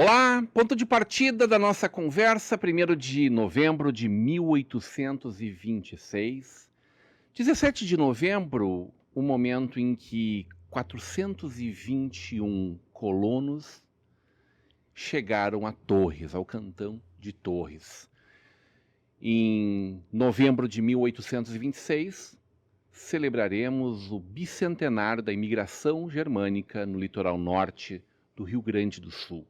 Olá, ponto de partida da nossa conversa, 1º de novembro de 1826. 17 de novembro, o momento em que 421 colonos chegaram a Torres, ao cantão de Torres. Em novembro de 1826, celebraremos o bicentenário da imigração germânica no litoral norte do Rio Grande do Sul.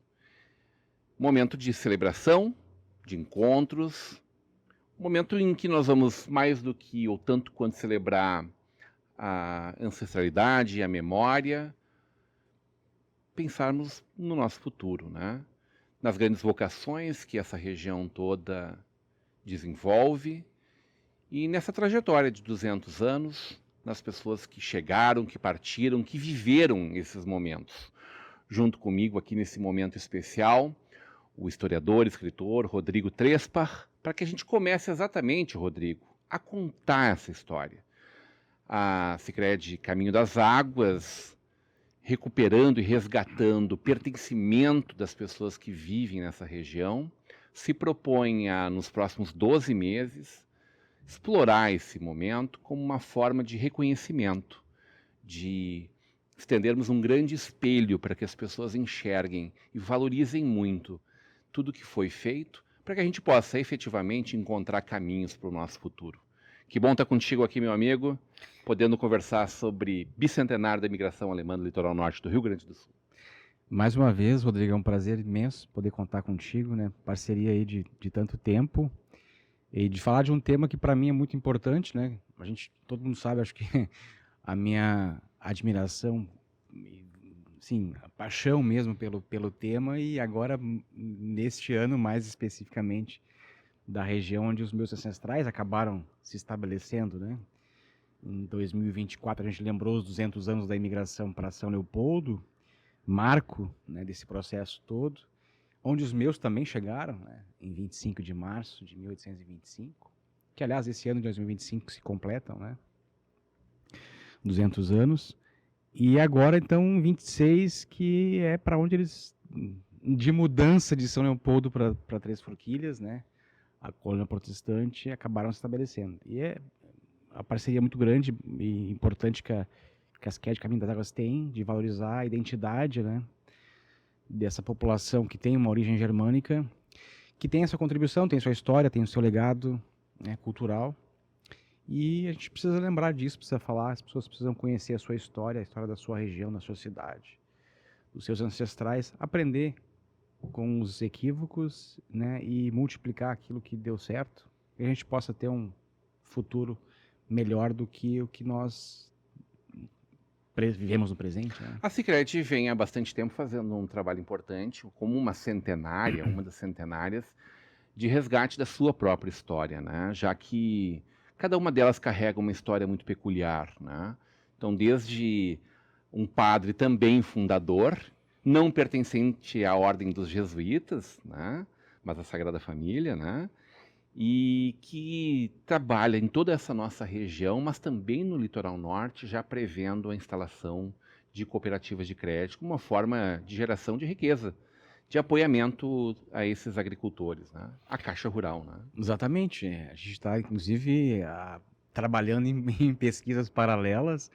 Momento de celebração, de encontros, momento em que nós vamos mais do que ou tanto quanto celebrar a ancestralidade e a memória, pensarmos no nosso futuro, né? Nas grandes vocações que essa região toda desenvolve e nessa trajetória de 200 anos, nas pessoas que chegaram, que partiram, que viveram esses momentos. Junto comigo aqui nesse momento especial, o historiador, escritor Rodrigo Trespar, para que a gente comece exatamente, Rodrigo, a contar essa história. A Sicredi Caminho das Águas, recuperando e resgatando o pertencimento das pessoas que vivem nessa região, se propõe a, nos próximos 12 meses, explorar esse momento como uma forma de reconhecimento, de estendermos um grande espelho para que as pessoas enxerguem e valorizem muito tudo que foi feito, para que a gente possa efetivamente encontrar caminhos para o nosso futuro. Que bom estar contigo aqui, meu amigo, podendo conversar sobre bicentenário da imigração alemã no litoral norte do Rio Grande do Sul. Mais uma vez, Rodrigo, é um prazer imenso poder contar contigo, né? Parceria aí de tanto tempo e de falar de um tema que para mim é muito importante, né? Todo mundo sabe, acho que a minha admiração, sim, a paixão mesmo pelo tema e agora neste ano mais especificamente da região onde os meus ancestrais acabaram se estabelecendo, né? Em 2024 a gente lembrou os 200 anos da imigração para São Leopoldo, marco, né, desse processo todo, onde os meus também chegaram, né, em 25 de março de 1825, que aliás esse ano de 2025 se completam, né, 200 anos, e agora então 26, que é para onde eles, de mudança de São Leopoldo para Três Forquilhas, né, a colônia protestante, acabaram se estabelecendo. E é a parceria muito grande e importante que a Sicredi Caminho das Águas tem, de valorizar a identidade, né, dessa população que tem uma origem germânica, que tem a sua contribuição, tem a sua história, tem o seu legado, né, cultural. E a gente precisa lembrar disso, precisa falar, as pessoas precisam conhecer a sua história, a história da sua região, da sua cidade, dos seus ancestrais, aprender com os equívocos, né, e multiplicar aquilo que deu certo, que a gente possa ter um futuro melhor do que o que nós vivemos no presente, né? A Sicredi vem há bastante tempo fazendo um trabalho importante, como uma centenária, uma das centenárias, de resgate da sua própria história, né? Já que cada uma delas carrega uma história muito peculiar, né? Então, desde um padre também fundador, não pertencente à ordem dos jesuítas, né? Mas à Sagrada Família, né? E que trabalha em toda essa nossa região, mas também no litoral norte, já prevendo a instalação de cooperativas de crédito como uma forma de geração de riqueza, de apoiamento a esses agricultores, né? A Caixa Rural, né? Exatamente. A gente está, inclusive, trabalhando em pesquisas paralelas,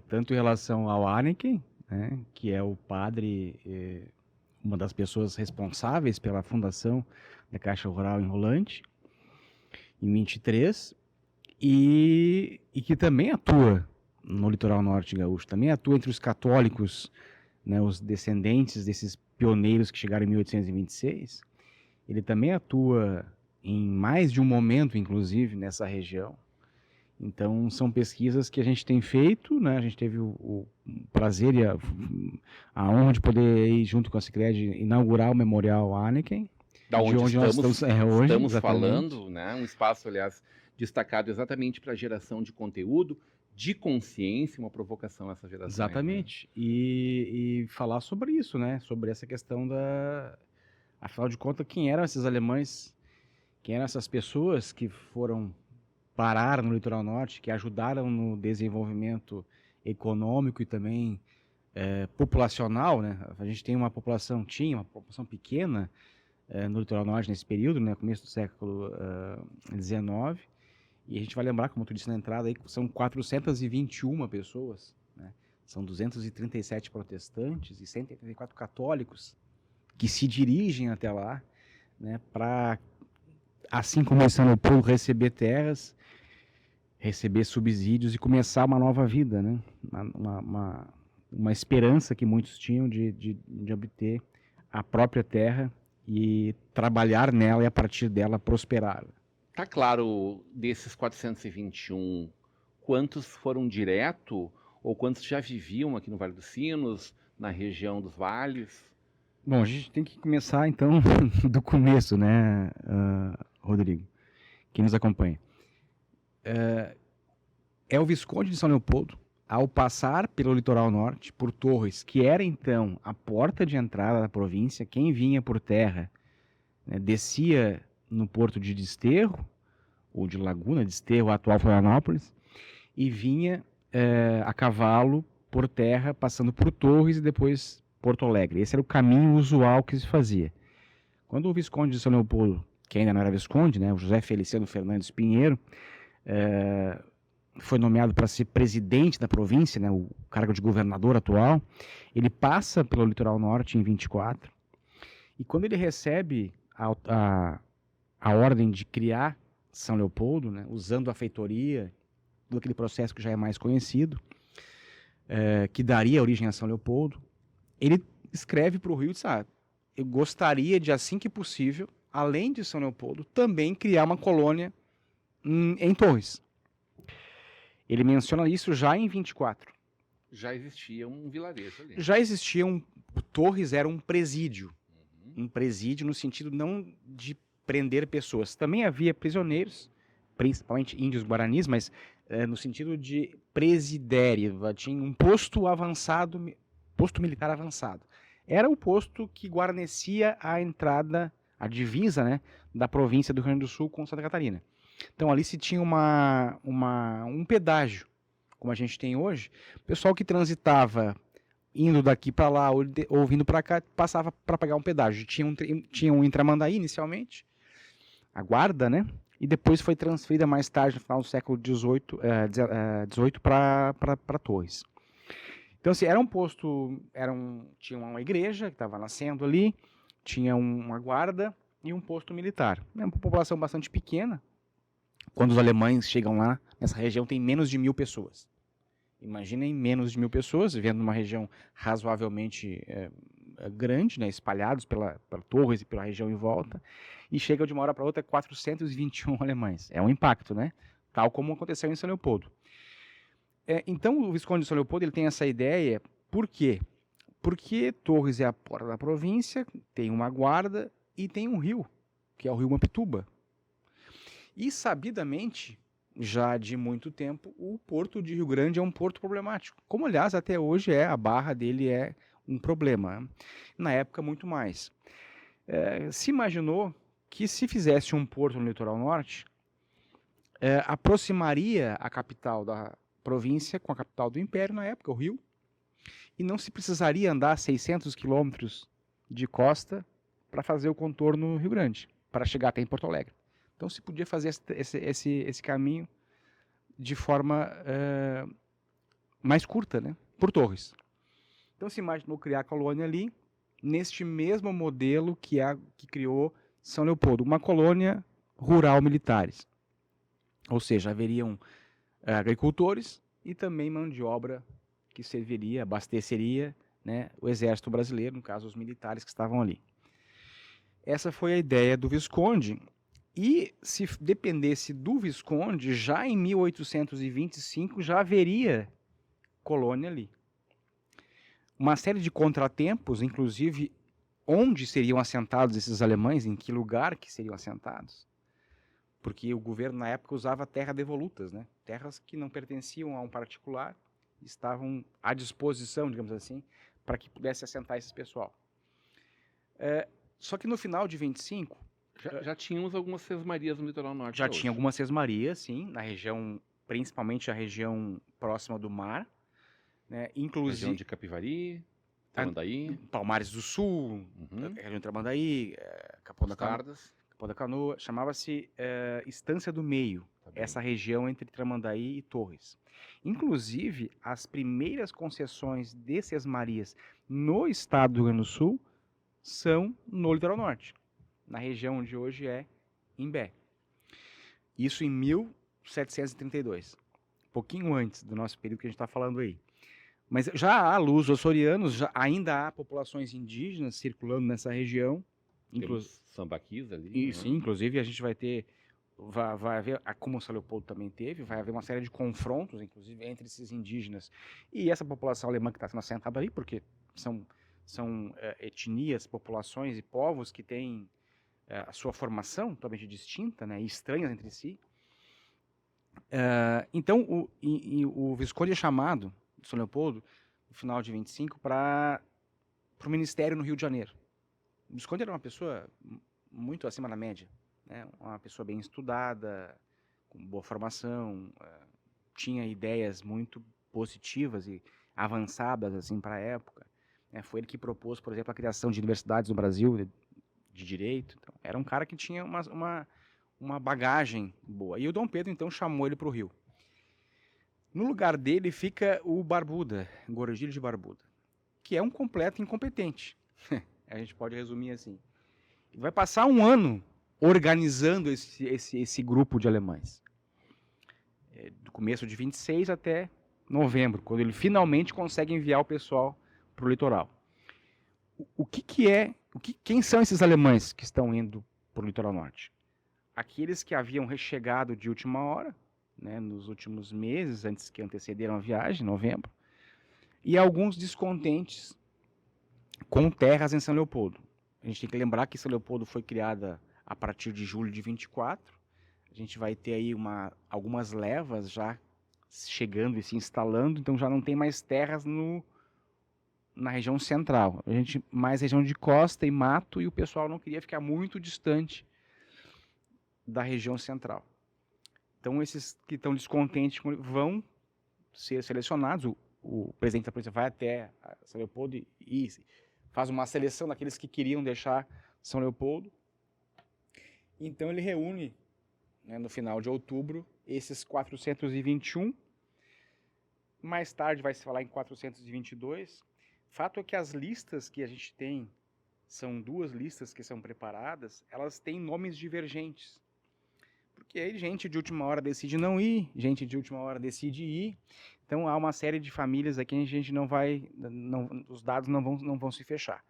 tanto em relação ao Arneken, né, que é o padre, uma das pessoas responsáveis pela fundação da Caixa Rural em Rolante, em 23, e que também atua no litoral norte gaúcho, também atua entre os católicos, né, os descendentes desses pioneiros que chegaram em 1826. Ele também atua em mais de um momento, inclusive, nessa região. Então, são pesquisas que a gente tem feito, né? A gente teve o prazer e a honra de poder ir junto com a Sicredi inaugurar o Memorial Arneken, Da de onde onde nós estamos hoje, estamos exatamente. falando, né? Um espaço, aliás, destacado exatamente para a geração de conteúdo, de consciência, uma provocação a essa geração. Exatamente. E falar sobre isso, né? Sobre essa questão da... Afinal de contas, quem eram esses alemães? Quem eram essas pessoas que foram parar no litoral norte, que ajudaram no desenvolvimento econômico e também populacional, né? A gente tinha uma população pequena no litoral norte nesse período, né? Começo do século XIX. E a gente vai lembrar, como tu disse na entrada, aí, que são 421 pessoas, né? São 237 protestantes e 184 católicos que se dirigem até lá, né? Para, assim como em São Leopoldo, receber terras, receber subsídios e começar uma nova vida, né? Uma esperança que muitos tinham de obter a própria terra e trabalhar nela e a partir dela prosperar. Tá claro, desses 421, quantos foram direto ou quantos já viviam aqui no Vale dos Sinos, na região dos vales? Bom, a gente tem que começar então do começo, né, Rodrigo, quem nos acompanha. É o Visconde de São Leopoldo, ao passar pelo litoral norte, por Torres, que era então a porta de entrada da província. Quem vinha por terra, né, descia no porto de Desterro, ou de Laguna, Desterro, atual Florianópolis, e vinha a cavalo por terra, passando por Torres e depois Porto Alegre. Esse era o caminho usual que se fazia. Quando o Visconde de São Leopoldo, que ainda não era Visconde, né, o José Feliciano Fernandes Pinheiro, foi nomeado para ser presidente da província, né, o cargo de governador atual, ele passa pelo litoral norte em 24, e quando ele recebe a ordem de criar São Leopoldo, né, usando a feitoria, todo aquele processo que já é mais conhecido, que daria origem a São Leopoldo, ele escreve para o Rio e diz, eu gostaria de, assim que possível, além de São Leopoldo, também criar uma colônia em Torres. Ele menciona isso já em 24. Já existia um vilarejo ali. Já existia Torres era um presídio. Um presídio no sentido não de prender pessoas. Também havia prisioneiros, principalmente índios guaranis, mas no sentido de presidério. Tinha um posto avançado, posto militar avançado. Era o posto que guarnecia a entrada, a divisa, né, da província do Rio Grande do Sul com Santa Catarina. Então ali se tinha um pedágio, como a gente tem hoje. O pessoal que transitava indo daqui para lá ou vindo para cá passava para pagar um pedágio. Tinha um em Tramandaí inicialmente, a guarda, né? E depois foi transferida mais tarde, no final do século XVIII, para Torres. Então, assim, era um posto, tinha uma igreja que estava nascendo ali, tinha uma guarda e um posto militar. É uma população bastante pequena. Quando os alemães chegam lá, nessa região tem menos de 1.000 pessoas. Imaginem menos de 1.000 pessoas vivendo numa região razoavelmente grande, né, espalhados pela Torres e pela região em volta, e chega de uma hora para outra 421 alemães. É um impacto, né? Tal como aconteceu em São Leopoldo. Então, o Visconde de São Leopoldo ele tem essa ideia. Por quê? Porque Torres é a porta da província, tem uma guarda e tem um rio, que é o rio Mampituba. E, sabidamente, já de muito tempo, o porto de Rio Grande é um porto problemático. Como, aliás, até hoje a barra dele é um problema. Na época, muito mais. Se imaginou que se fizesse um porto no litoral norte, aproximaria a capital da província com a capital do império, na época, o Rio, e não se precisaria andar 600 quilômetros de costa para fazer o contorno Rio Grande, para chegar até em Porto Alegre. Então se podia fazer esse caminho de forma mais curta, né? Por Torres. Então se imaginou criar a colônia ali, neste mesmo modelo que criou São Leopoldo, uma colônia rural militares. Ou seja, haveriam agricultores e também mão de obra que serviria, abasteceria, né, o exército brasileiro, no caso os militares que estavam ali. Essa foi a ideia do Visconde. E se dependesse do Visconde, já em 1825 já haveria colônia ali. Uma série de contratempos, inclusive onde seriam assentados esses alemães, em que lugar que seriam assentados. Porque o governo na época usava terra devolutas, né? Terras que não pertenciam a um particular, estavam à disposição, digamos assim, para que pudesse assentar esse pessoal. Só que no final de 25... Já tínhamos algumas sesmarias no litoral norte. Já tinha algumas sesmarias, sim, na região, principalmente a região próxima do mar, né? Região Inclusive de Capivari, Tramandaí, Palmares do Sul, região de Tramandaí, Capão da Canoa, Mostardas. Capão da Canoa, chamava-se Estância do Meio, Tá bem. essa região entre Tramandaí e Torres. Inclusive, as primeiras concessões de Sesmarias no estado do Rio Grande do Sul são no litoral norte, na região onde hoje é Imbé. Isso em 1732, um pouquinho antes do nosso período que a gente está falando aí. Mas já há luso-açorianos, ainda há populações indígenas circulando nessa região. Temos sambaquis ali. Sim, inclusive a gente vai ter, vai haver, como o São Leopoldo também teve, vai haver uma série de confrontos, inclusive, entre esses indígenas e essa população alemã que está sendo assentada ali, porque são etnias, populações e povos que têm a sua formação totalmente distinta, né, e estranhas entre si. Então, o Visconde é chamado, São Leopoldo, no final de 25, para o ministério no Rio de Janeiro. O Visconde era uma pessoa muito acima da média, né? Uma pessoa bem estudada, com boa formação, tinha ideias muito positivas e avançadas assim, para a época. Foi ele que propôs, por exemplo, a criação de universidades no Brasil de direito. Então, era um cara que tinha uma bagagem boa. E o Dom Pedro, então, chamou ele para o Rio. No lugar dele fica o Barbuda, Gorgílio de Barbuda, que é um completo incompetente. A gente pode resumir assim. Ele vai passar um ano organizando esse grupo de alemães. Do começo de 26 até novembro, quando ele finalmente consegue enviar o pessoal para o litoral. Quem são esses alemães que estão indo para o litoral norte? Aqueles que haviam rechegado de última hora, né, nos últimos meses, antes que antecederam a viagem, novembro, e alguns descontentes com terras em São Leopoldo. A gente tem que lembrar que São Leopoldo foi criada a partir de julho de 24. A gente vai ter aí algumas levas já chegando e se instalando, então já não tem mais terras na região central. A gente mais região de costa e mato, e o pessoal não queria ficar muito distante da região central. Então esses que estão descontentes vão ser selecionados. O presidente da polícia vai até São Leopoldo e faz uma seleção daqueles que queriam deixar São Leopoldo. Então ele reúne, né, no final de outubro, esses 421. Mais tarde vai se falar em 422. Fato é que as listas que a gente tem, são 2 listas que são preparadas, elas têm nomes divergentes. Porque aí gente de última hora decide não ir, gente de última hora decide ir. Então há uma série de famílias aqui que a gente não vai, os dados não vão se fechar.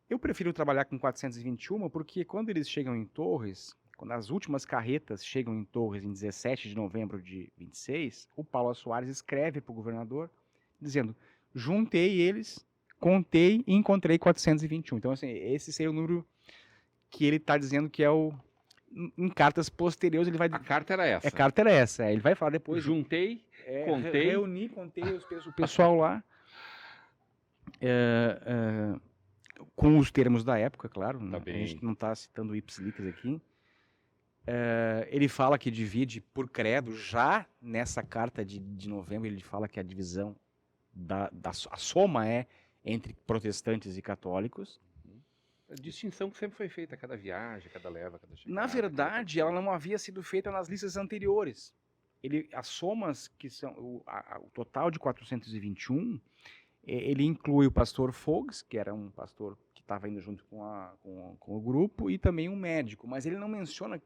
Eu prefiro trabalhar com 421 porque quando eles chegam em Torres, quando as últimas carretas chegam em Torres em 17 de novembro de 26, o Paulo Soares escreve para o governador dizendo: juntei eles, contei e encontrei 421. Então, assim, esse seria o número que ele está dizendo que é o... Em cartas posteriores ele vai... A carta era essa. A carta era essa. Ele vai falar depois... Juntei, contei... Reuni, contei o pessoal lá. Com os termos da época, claro. Tá né? bem. A gente não está citando ipsilíquis aqui. Ele fala que divide por credo, já nessa carta de novembro, ele fala que a divisão, a soma é entre protestantes e católicos. A distinção que sempre foi feita a cada viagem, a cada leva, a cada chegada. Na verdade, ela não havia sido feita nas listas anteriores. As somas, que são o total de 421, ele inclui o pastor Fogs, que era um pastor que estava indo junto com o grupo, e também um médico, mas ele não menciona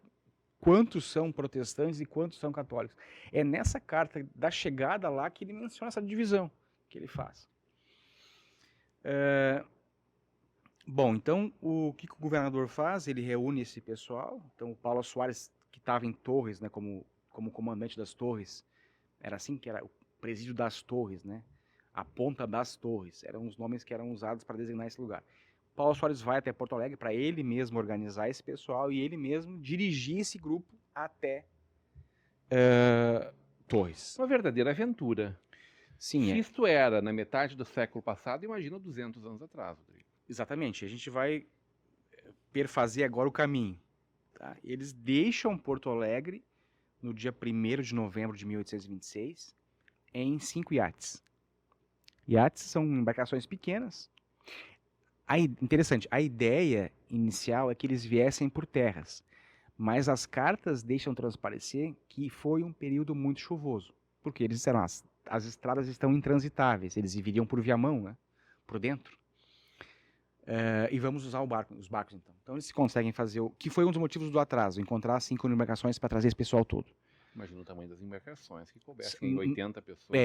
quantos são protestantes e quantos são católicos. É nessa carta da chegada lá que ele menciona essa divisão que ele faz. Bom, então o que o governador faz? Ele reúne esse pessoal. Então o Paulo Soares, que estava em Torres, né, como comandante das Torres, era assim que era o presídio das Torres, né? A ponta das Torres, eram os nomes que eram usados para designar esse lugar. Paulo Soares vai até Porto Alegre para ele mesmo organizar esse pessoal e ele mesmo dirigir esse grupo até Torres. Uma verdadeira aventura. Sim, Se isto era na metade do século passado, imagina 200 anos atrás, Rodrigo. Exatamente. A gente vai perfazer agora o caminho. Tá? Eles deixam Porto Alegre no dia 1º de novembro de 1826 em 5 iates. Iates são embarcações pequenas. Interessante, a ideia inicial é que eles viessem por terras, mas as cartas deixam transparecer que foi um período muito chuvoso, porque eles disseram, as estradas estão intransitáveis, eles viriam por viamão, né, por dentro. E vamos usar os barcos então. Então eles conseguem fazer que foi um dos motivos do atraso, encontrar 5 embarcações para trazer esse pessoal todo. Imagina o tamanho das embarcações, que coubessem 80 pessoas.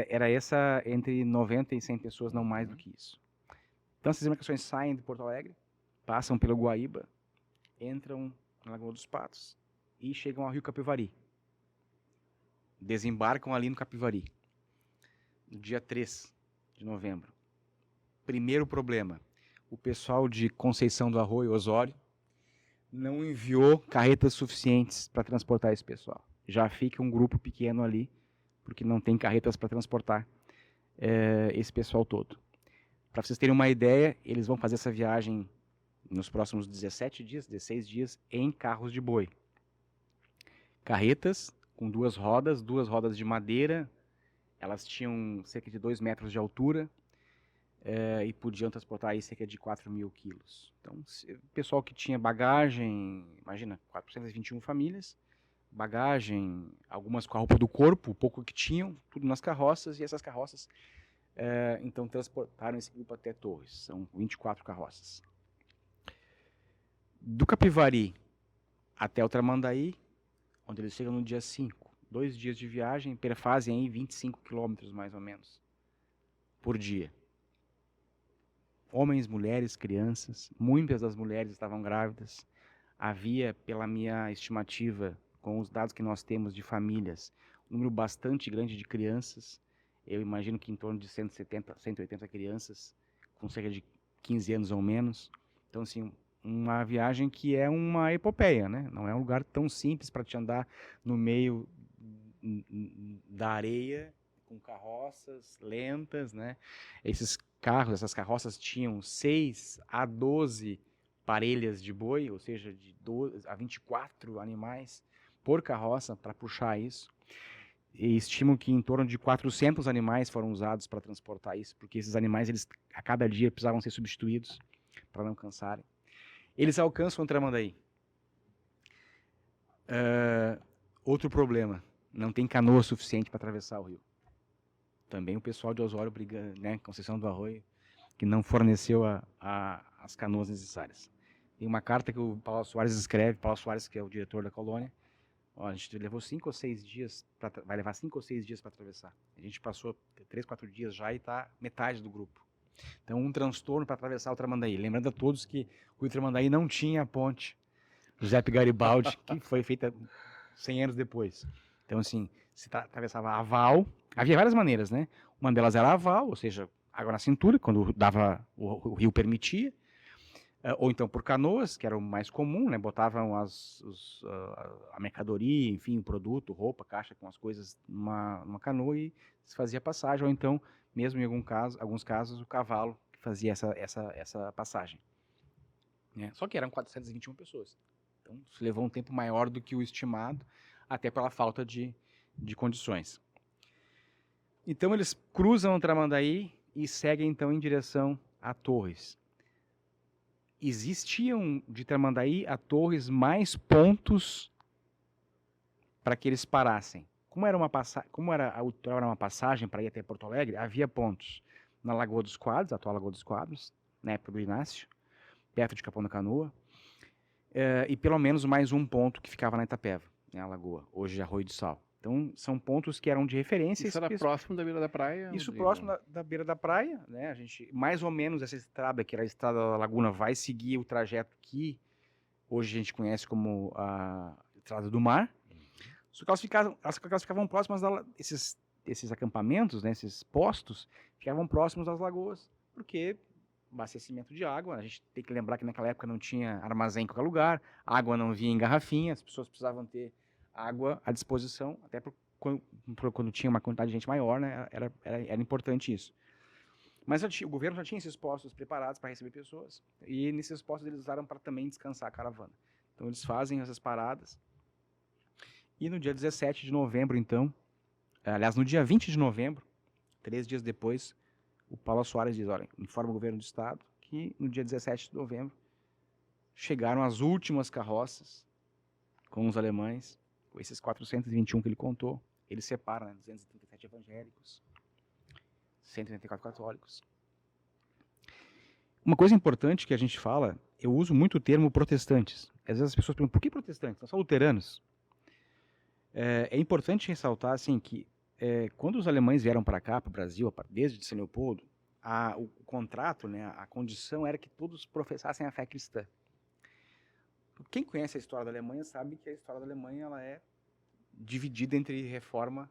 Era essa entre 90 e 100 pessoas, não mais do que isso. Então essas embarcações saem de Porto Alegre, passam pelo Guaíba, entram na Lagoa dos Patos e chegam ao Rio Capivari. Desembarcam ali no Capivari, no dia 3 de novembro. Primeiro problema, o pessoal de Conceição do Arroio, Osório, não enviou carretas suficientes para transportar esse pessoal. Já fica um grupo pequeno ali, porque não tem carretas para transportar esse pessoal todo. Para vocês terem uma ideia, eles vão fazer essa viagem nos próximos 17 dias, 16 dias, em carros de boi. Carretas com duas rodas de madeira, elas tinham cerca de 2 metros de altura e podiam transportar aí cerca de 4.000 quilos. Então, o pessoal que tinha bagagem, imagina, 421 famílias, bagagem, algumas com a roupa do corpo, o pouco que tinham, tudo nas carroças, e essas carroças então transportaram esse grupo até Torres. São 24 carroças. Do Capivari até o Tramandaí, onde eles chegam no dia 5. 2 dias de viagem, perfazem aí 25 quilômetros mais ou menos por dia. Homens, mulheres, crianças, muitas das mulheres estavam grávidas. Havia, pela minha estimativa, com os dados que nós temos de famílias, um número bastante grande de crianças. Eu imagino que em torno de 170, 180 crianças, com cerca de 15 anos ou menos. Então, assim, uma viagem que é uma epopeia, né? Não é um lugar tão simples para te andar no meio da areia, com carroças lentas, né? Esses carros, essas carroças tinham 6 a 12 parelhas de boi, ou seja, de 12 a 24 animais por carroça para puxar isso. E estimam que em torno de 400 animais foram usados para transportar isso, porque esses animais, eles a cada dia precisavam ser substituídos para não cansarem. Eles alcançam o Tramandaí. Outro problema, não tem canoa suficiente para atravessar o rio. Também o pessoal de Osório briga, né, Conceição do Arroio, que não forneceu as canoas necessárias. Tem uma carta que o Paulo Soares escreve, Paulo Soares, que é o diretor da colônia, a gente levou 5 ou 6 dias, vai levar 5 ou 6 dias para atravessar. A gente passou 3, 4 dias já e está metade do grupo. Então, um transtorno para atravessar o Tramandaí. Lembrando a todos que o Tramandaí não tinha a ponte Giuseppe Garibaldi, que foi feita 100 anos depois. Então, assim, se atravessava a val, havia várias maneiras, né? Uma delas era a val, ou seja, água na cintura, quando dava o rio permitia, ou então por canoas, que era o mais comum, né? Botavam a mercadoria, enfim, o produto, roupa, caixa com as coisas numa canoa e se fazia passagem, ou então, mesmo em alguns casos, o cavalo que fazia essa passagem. Né? Só que eram 421 pessoas. Então, isso levou um tempo maior do que o estimado, até pela falta de condições. Então, eles cruzam o Tramandaí e seguem, então, em direção a Torres. Existiam, de Tramandaí a Torres, mais pontos para que eles parassem. Como era uma passagem para ir até Porto Alegre, havia pontos na Lagoa dos Quadros, a atual Lagoa dos Quadros, na época do Inácio, perto de Capão da Canoa, e pelo menos mais um ponto que ficava na Itapeva, né, a lagoa, hoje Arroio do Sal. Então, são pontos que eram de referência. Isso era próximo da beira da praia? Isso próximo da beira da praia, né? A gente, mais ou menos essa estrada, que era a Estrada da Laguna, vai seguir o trajeto que hoje a gente conhece como a Estrada do Mar. Só que elas ficavam próximas, esses acampamentos, né, esses postos, ficavam próximos das lagoas, porque abastecimento de água, a gente tem que lembrar que naquela época não tinha armazém em qualquer lugar, água não vinha em garrafinha, as pessoas precisavam ter água à disposição, até quando tinha uma quantidade de gente maior, né, era importante isso. Mas o governo já tinha esses postos preparados para receber pessoas, e nesses postos eles usaram para também descansar a caravana. Então eles fazem essas paradas, e no dia 17 de novembro, então, aliás, no dia 20 de novembro, 3 dias depois, o Paulo Soares diz, olha, informa o governo do estado que no dia 17 de novembro chegaram as últimas carroças com os alemães, com esses 421 que ele contou. Ele separa, né, 237 evangélicos, 184 católicos. Uma coisa importante que a gente fala, eu uso muito o termo protestantes. Às vezes as pessoas perguntam, por que protestantes? Não são luteranos? É importante ressaltar assim, que quando os alemães vieram para cá, para o Brasil, desde São Leopoldo, o contrato, né, a condição era que todos professassem a fé cristã. Quem conhece a história da Alemanha sabe que a história da Alemanha ela é dividida entre reforma,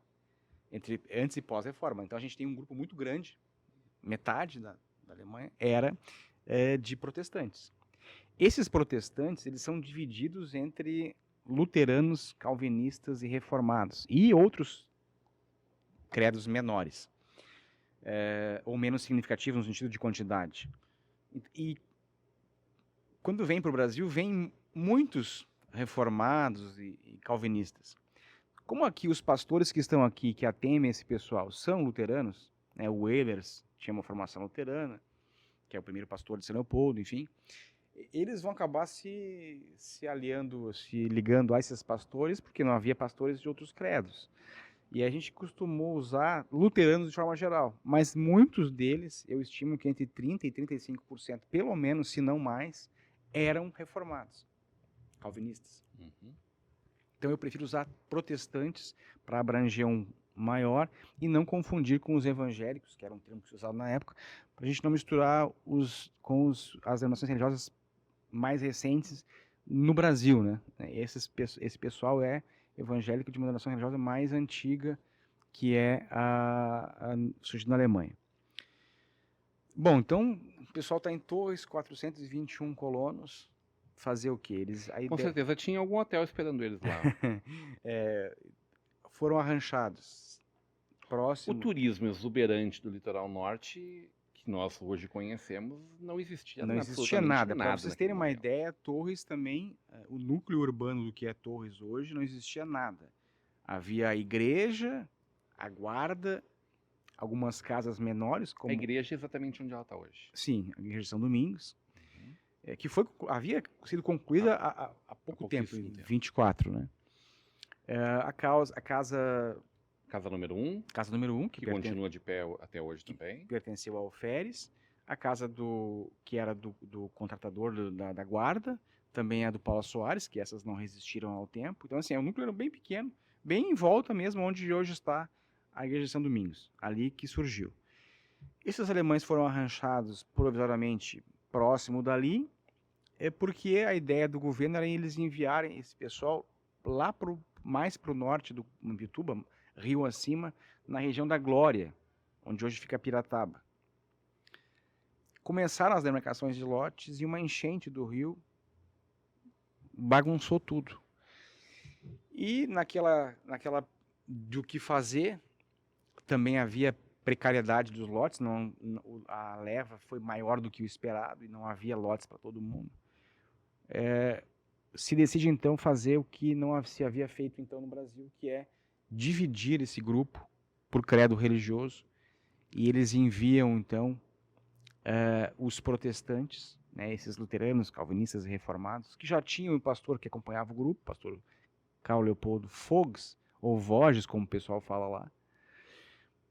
entre antes e pós-reforma. Então a gente tem um grupo muito grande, metade da Alemanha era de protestantes. Esses protestantes eles são divididos entre luteranos, calvinistas e reformados e outros credos menores, ou menos significativos no sentido de quantidade. E quando vem para o Brasil, vem muitos reformados e calvinistas. Como aqui os pastores que estão aqui, que atendem esse pessoal, são luteranos, né, o Ehlers tinha uma formação luterana, que é o primeiro pastor de São Leopoldo, enfim, eles vão acabar se aliando, se ligando a esses pastores, porque não havia pastores de outros credos. E a gente costumou usar luteranos de forma geral, mas muitos deles, eu estimo que entre 30% e 35%, pelo menos, se não mais, eram reformados, calvinistas. Uhum. Então eu prefiro usar protestantes para abranger um maior e não confundir com os evangélicos, que era um termo que se usava na época, para a gente não misturar com as denominações religiosas mais recentes no Brasil, né? Esse pessoal é evangélico de uma denominação religiosa mais antiga, que é surgida na Alemanha. Bom, então o pessoal está em Torres, 421 colonos. Fazer o quê? Com certeza tinha algum hotel esperando eles lá. Foram arranchados. O turismo exuberante do litoral norte, que nós hoje conhecemos, não existia. Não existia nada. Para vocês terem uma ideia, Torres também, o núcleo urbano do que é Torres hoje, não existia nada. Havia a igreja, a guarda, algumas casas menores. Como... A igreja é exatamente onde ela está hoje. Sim, a igreja de São Domingos. Que havia sido concluída há pouco tempo, em 24, né? A casa número 1. Casa número 1, que continua de pé até hoje também. Pertenceu ao alferes. A casa que era do contratador da guarda, também é do Paulo Soares, que essas não resistiram ao tempo. Então, assim, o núcleo era bem pequeno, bem em volta mesmo, onde hoje está a igreja de São Domingos, ali que surgiu. Esses alemães foram arranchados provisoriamente próximo dali, porque a ideia do governo era eles enviarem esse pessoal lá mais para o norte do Imbituba, rio acima, na região da Glória, onde hoje fica Pirataba. Começaram as demarcações de lotes e uma enchente do rio bagunçou tudo. E naquela do que fazer, também havia precariedade dos lotes, a leva foi maior do que o esperado e não havia lotes para todo mundo. Se decide então fazer o que não se havia feito então no Brasil, que é dividir esse grupo por credo religioso, e eles enviam então os protestantes, né, esses luteranos, calvinistas e reformados, que já tinham um pastor que acompanhava o grupo, o pastor Carl Leopoldo Fogs, ou Voges, como o pessoal fala lá.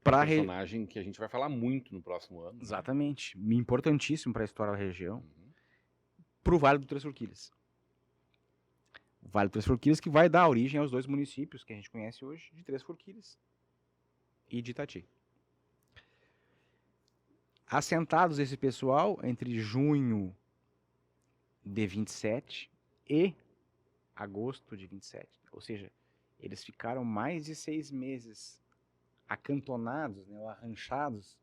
Personagem que a gente vai falar muito no próximo ano. Exatamente, importantíssimo para a história da região, para o Vale do Três Forquilhas. O Vale do Três Forquilhas que vai dar origem aos 2 municípios que a gente conhece hoje, de Três Forquilhas e de Itati. Assentados esse pessoal entre junho de 27 e agosto de 27. Ou seja, eles ficaram mais de 6 meses acantonados, né, ou arranchados,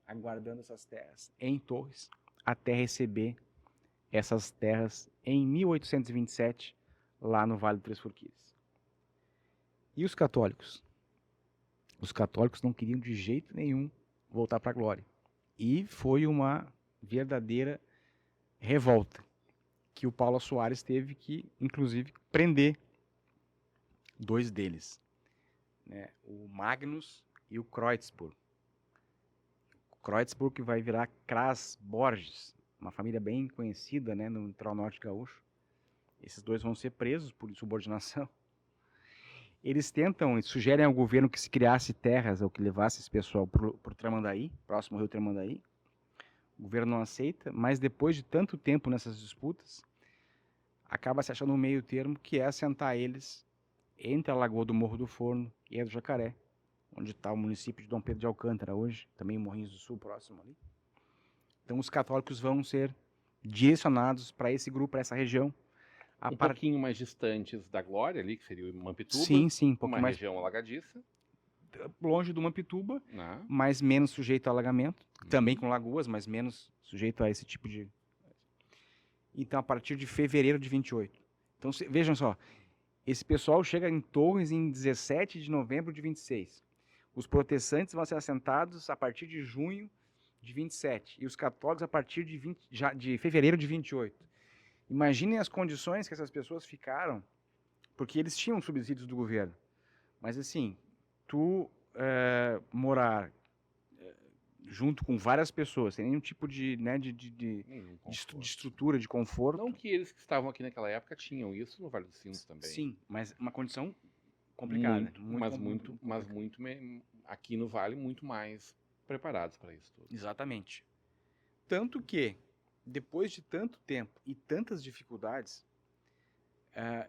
aguardando essas terras em Torres, até receber essas terras em 1827, lá no Vale do Três Forquilhas. E os católicos? Os católicos não queriam de jeito nenhum voltar para a glória. E foi uma verdadeira revolta, que o Paulo Soares teve que, inclusive, prender 2 deles, né? O Magnus e o Kreutzburg. Kreutzburg vai virar Kras Borges, uma família bem conhecida, né, no litoral norte gaúcho. Esses dois vão ser presos por insubordinação. Eles tentam, sugerem ao governo que se criasse terras ou que levasse esse pessoal para o Tramandaí, próximo ao rio Tramandaí. O governo não aceita, mas depois de tanto tempo nessas disputas, acaba se achando um meio termo, que é assentar eles entre a Lagoa do Morro do Forno e a do Jacaré, onde está o município de Dom Pedro de Alcântara hoje, também Morrinhos do Sul, próximo ali. Então os católicos vão ser direcionados para esse grupo, para essa região. Pouquinho mais distantes da Glória ali, que seria o Mampituba. Sim, um pouco uma mais região alagadiça. longe do Mampituba, Né? mas menos sujeito a alagamento, também com lagoas, mas menos sujeito a esse tipo de... Então, a partir de fevereiro de 28. Então, vejam só, esse pessoal chega em Torres em 17 de novembro de 26. Os protestantes vão ser assentados a partir de junho de 27, e os católicos a partir de fevereiro de 28. Imaginem as condições que essas pessoas ficaram, porque eles tinham subsídios do governo. Mas assim, tu morar junto com várias pessoas, sem nenhum tipo de, né, de estrutura, de conforto. Não que eles que estavam aqui naquela época tinham isso no Vale dos Sinos também. Sim, mas uma condição complicada. Muito aqui no Vale, muito mais preparados para isso tudo. Exatamente. Tanto que, depois de tanto tempo e tantas dificuldades,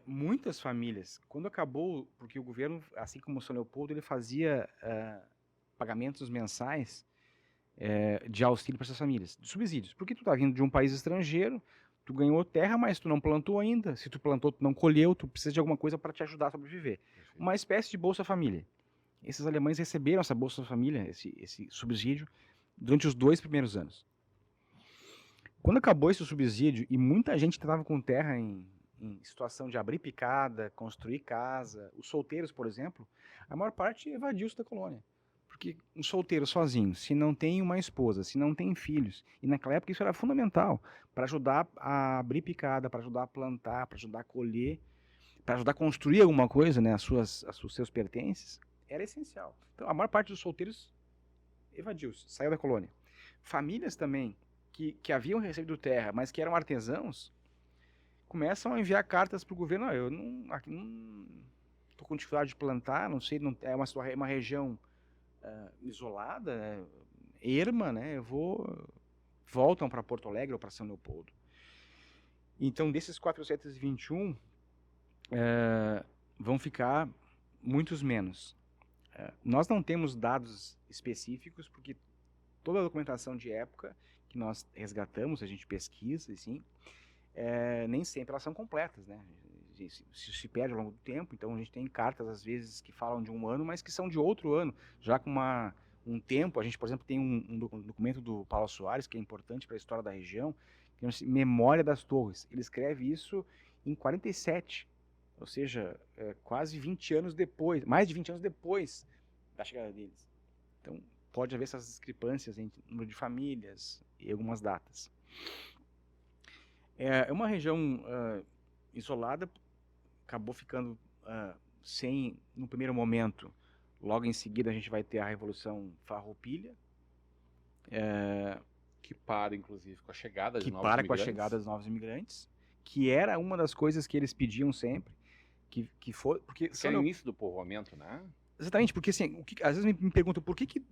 muitas famílias, quando acabou, porque o governo, assim como o São Leopoldo, ele fazia pagamentos mensais de auxílio para essas famílias, de subsídios. Porque tu tá vindo de um país estrangeiro, tu ganhou terra, mas tu não plantou ainda. Se tu plantou, tu não colheu, tu precisa de alguma coisa para te ajudar a sobreviver. Perfeito. Uma espécie de Bolsa Família. Esses alemães receberam essa Bolsa Família, esse subsídio, durante os 2 primeiros anos. Quando acabou esse subsídio e muita gente estava com terra em situação de abrir picada, construir casa, os solteiros, por exemplo, a maior parte evadiu-se da colônia. Porque um solteiro sozinho, se não tem uma esposa, se não tem filhos, e naquela época isso era fundamental, para ajudar a abrir picada, para ajudar a plantar, para ajudar a colher, para ajudar a construir alguma coisa, né, os seus pertences, era essencial. Então a maior parte dos solteiros evadiu-se, saiu da colônia. Famílias também, que haviam recebido terra, mas que eram artesãos, começam a enviar cartas para o governo. Eu não estou com dificuldade de plantar, não sei, é uma região isolada, erma, né? Voltam para Porto Alegre ou para São Leopoldo. Então, desses 421, vão ficar muitos menos. Nós não temos dados específicos, porque toda a documentação de época que nós resgatamos, a gente pesquisa, assim, nem sempre elas são completas, né? Se perde ao longo do tempo, então a gente tem cartas, às vezes, que falam de um ano, mas que são de outro ano, já com um tempo. A gente, por exemplo, tem um documento do Paulo Soares, que é importante para a história da região, que é Memória das Torres. Ele escreve isso em 47, ou seja, quase 20 anos depois, mais de 20 anos depois da chegada deles. Então, pode haver essas discrepâncias entre o número de famílias e algumas datas. É uma região isolada, acabou ficando sem, no primeiro momento. Logo em seguida a gente vai ter a Revolução Farroupilha. Que para, inclusive, com a chegada de novos imigrantes. Que para com a chegada dos novos imigrantes, que era uma das coisas que eles pediam sempre, que foi... Porque é o início do povoamento, né? Exatamente, porque assim, às vezes me perguntam por que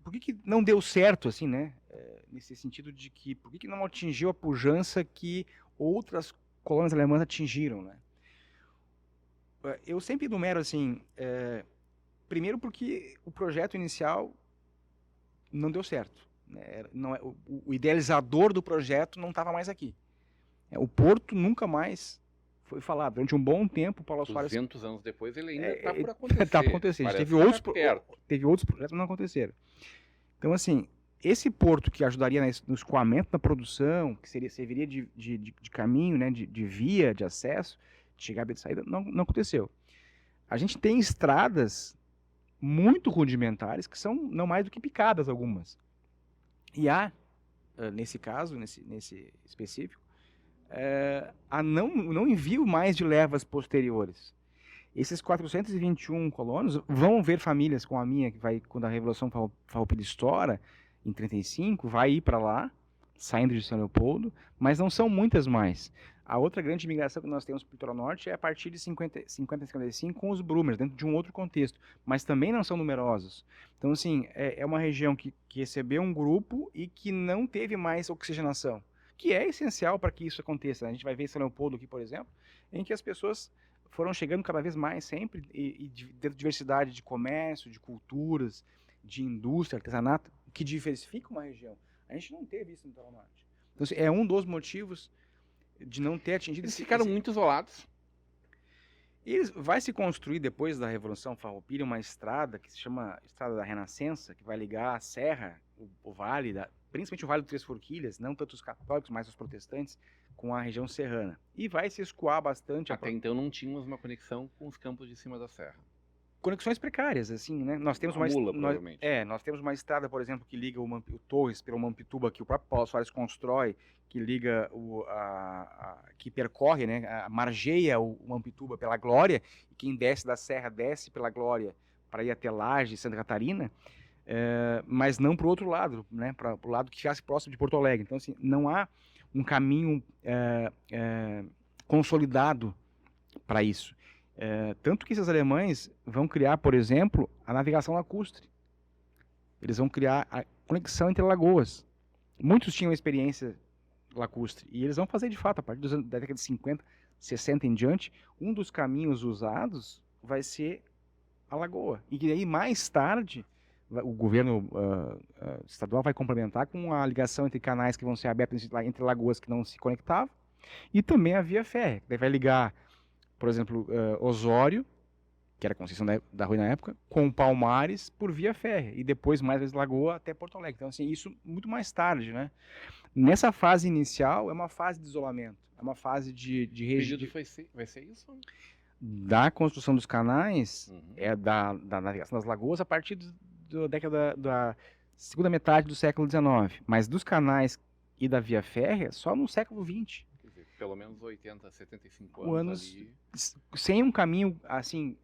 não deu certo, assim, né? Nesse sentido de que, por que não atingiu a pujança que outras colônias alemãs atingiram, né? Eu sempre enumero, assim, primeiro porque o projeto inicial não deu certo, né? O idealizador do projeto não estava mais aqui. O porto nunca mais foi falado. Durante um bom tempo, o Paulo Soares... 200 anos depois, ele ainda está por acontecer. Está por acontecer. Teve outros projetos que não aconteceram. Então, assim, esse porto que ajudaria no escoamento da produção, que serviria de caminho, né, de via de acesso, de chegada e de saída, não aconteceu. A gente tem estradas muito rudimentares, que são não mais do que picadas algumas. E há, nesse caso, nesse específico, não envio mais de levas posteriores. Esses 421 colonos vão ver famílias como a minha, que vai, quando a Revolução Farroupilha estoura, em 35 vai ir para lá, saindo de São Leopoldo, mas não são muitas mais. A outra grande imigração que nós temos para o litoral norte é a partir de 50 e 55 com os Brumers, dentro de um outro contexto, mas também não são numerosos. Então, assim, é uma região que recebeu um grupo e que não teve mais oxigenação, que é essencial para que isso aconteça. A gente vai ver em São Leopoldo aqui, por exemplo, em que as pessoas foram chegando cada vez mais sempre, e diversidade de comércio, de culturas, de indústria, artesanato, que diversifica uma região. A gente não teve isso no litoral norte. Então, assim, é um dos motivos de não ter atingido... Eles ficaram muito isolados. Vai se construir, depois da Revolução Farroupilha, uma estrada que se chama Estrada da Renascença, que vai ligar a serra, o vale, principalmente o Vale do Três Forquilhas, não tanto os católicos, mas os protestantes, com a região serrana. E vai se escoar bastante... Até então não tínhamos uma conexão com os campos de cima da serra. Conexões precárias, assim, né? Nós temos provavelmente. nós temos uma estrada, por exemplo, que liga o Torres pelo Mampituba, que o próprio Paulo Soares constrói, que liga que percorre, né, margeia o Mampituba pela Glória, e quem desce da serra desce pela Glória para ir até Laje, Santa Catarina, mas não para o outro lado, né, para o lado que ficasse próximo de Porto Alegre. Então, assim, não há um caminho consolidado para isso. Tanto que esses alemães vão criar, por exemplo, a navegação lacustre. Eles vão criar a conexão entre lagoas. Muitos tinham experiência lacustre, e eles vão fazer de fato, a partir da década de 50, 60 em diante, um dos caminhos usados vai ser a lagoa. E aí, mais tarde, o governo estadual vai complementar com a ligação entre canais que vão ser abertos entre lagoas que não se conectavam, e também a via férrea, que vai ligar, por exemplo, Osório, que era Conceição da Rui na época, com Palmares por via férrea, e depois mais vezes Lagoa até Porto Alegre. Então, assim, isso muito mais tarde, né? Nessa fase inicial, é uma fase de isolamento, é uma fase de vai ser isso? Da construção dos canais, da navegação das lagoas, a partir da década da segunda metade do século XIX. Mas dos canais e da via férrea, só no século XX. Pelo menos 80, 75 anos ali. Sem um caminho, assim,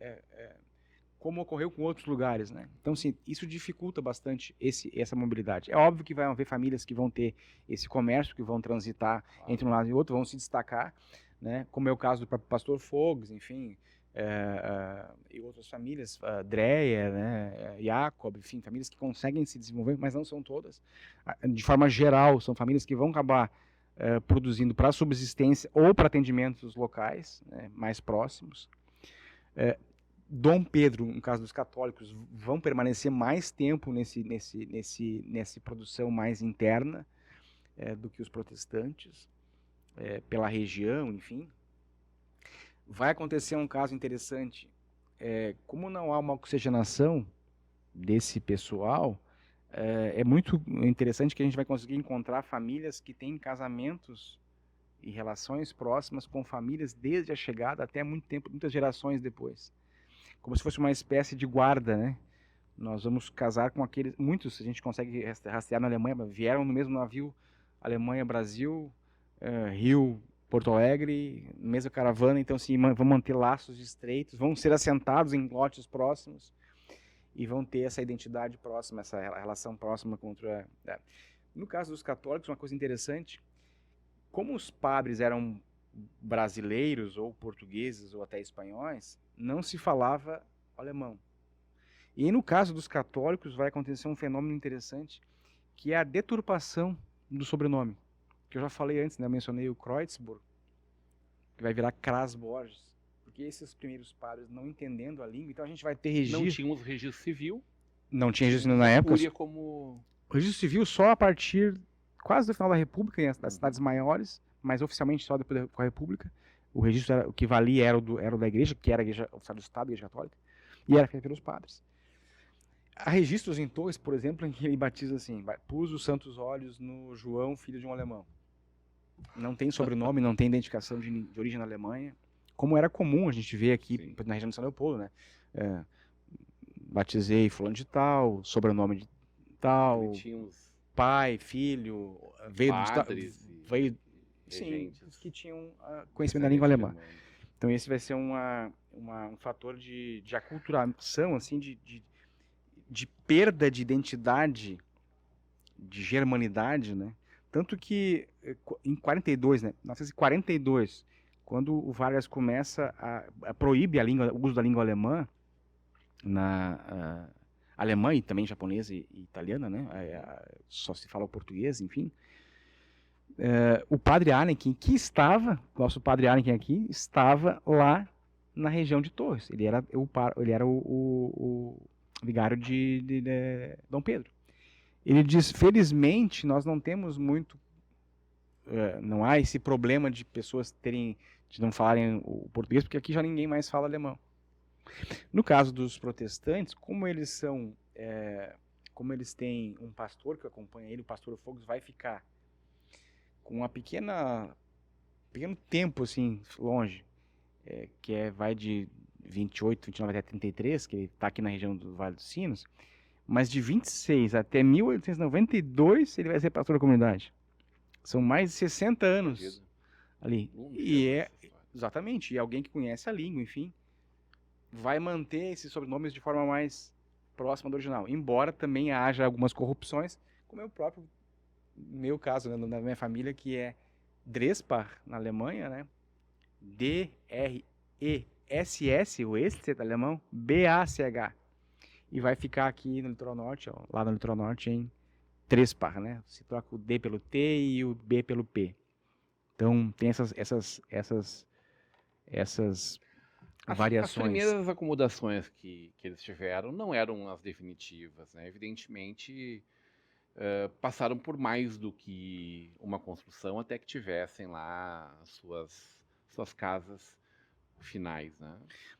como ocorreu com outros lugares, né? Então, assim, isso dificulta bastante essa mobilidade. É óbvio que vai haver famílias que vão ter esse comércio, que vão transitar entre um lado e outro, vão se destacar, né? Como é o caso do próprio Pastor Fogues, enfim, e outras famílias, Dreyer, né? Jacob, enfim, famílias que conseguem se desenvolver, mas não são todas. De forma geral, são famílias que vão acabar produzindo para subsistência ou para atendimentos locais, né, mais próximos. Dom Pedro, no caso dos católicos, vão permanecer mais tempo nessa produção mais interna do que os protestantes, pela região, enfim. Vai acontecer um caso interessante, como não há uma oxigenação desse pessoal, é muito interessante que a gente vai conseguir encontrar famílias que têm casamentos e relações próximas com famílias desde a chegada até muito tempo, muitas gerações depois. Como se fosse uma espécie de guarda, né? Nós vamos casar com aqueles... Muitos a gente consegue rastrear na Alemanha, vieram no mesmo navio Alemanha-Brasil, Rio-Porto Alegre, mesma caravana, então assim, vão manter laços estreitos, vão ser assentados em lotes próximos, e vão ter essa identidade próxima, essa relação próxima contra... No caso dos católicos, uma coisa interessante, como os padres eram brasileiros, ou portugueses, ou até espanhóis, não se falava alemão. E no caso dos católicos vai acontecer um fenômeno interessante, que é a deturpação do sobrenome. Que eu já falei antes, né? Eu mencionei o Kreutzburg, que vai virar Cras Borges. Porque esses primeiros padres não entendendo a língua, então a gente vai ter registro... Não tínhamos registro civil. Não tinha registro na época. Como... O registro civil só a partir quase do final da República, das cidades maiores, mas oficialmente só depois da República. O registro o que valia era o da igreja, que era a igreja oficial do Estado, a igreja católica, e era feito pelos padres. Há registros em Torres, por exemplo, em que ele batiza assim: pus os santos olhos no João, filho de um alemão. Não tem sobrenome, não tem identificação de origem na Alemanha, como era comum a gente ver aqui na região de São Leopoldo, né? Batizei fulano de tal, sobrenome de tal, pai, filho, veio veio sim, os que tinham conhecimento da língua alemã. Então esse vai ser um fator de aculturação, assim, de perda de identidade de germanidade, né? Tanto que em 42, né? 1942, quando o Vargas começa a proíbe o uso da língua alemã na alemã e também japonesa e italiana, né? Só se fala o português, enfim. O padre Arneken, nosso padre Arneken aqui, estava lá na região de Torres. Ele era o vigário de Dom Pedro. Ele diz, felizmente, nós não temos muito, não há esse problema de pessoas de não falarem o português, porque aqui já ninguém mais fala alemão. No caso dos protestantes, como eles têm um pastor que acompanha ele, o pastor Fogos vai ficar com uma pequeno tempo assim longe, vai de 28, 29 até 33, que ele está aqui na região do Vale dos Sinos, mas de 26 até 1892 ele vai ser pastor da comunidade. São mais de 60 anos ali. Exatamente, e alguém que conhece a língua, enfim, vai manter esses sobrenomes de forma mais próxima do original, embora também haja algumas corrupções, como é o próprio meu caso, né, na minha família, que é Drespar, na Alemanha, né? D-R-E-S-S, o esse da alemão, B-A-C-H. E vai ficar aqui no litoral norte, ó, lá no litoral norte, em Drespar, né? Se troca o D pelo T e o B pelo P. Então, tem essas variações. As primeiras acomodações que eles tiveram não eram as definitivas, né? Evidentemente, passaram por mais do que uma construção até que tivessem lá suas casas finais, né?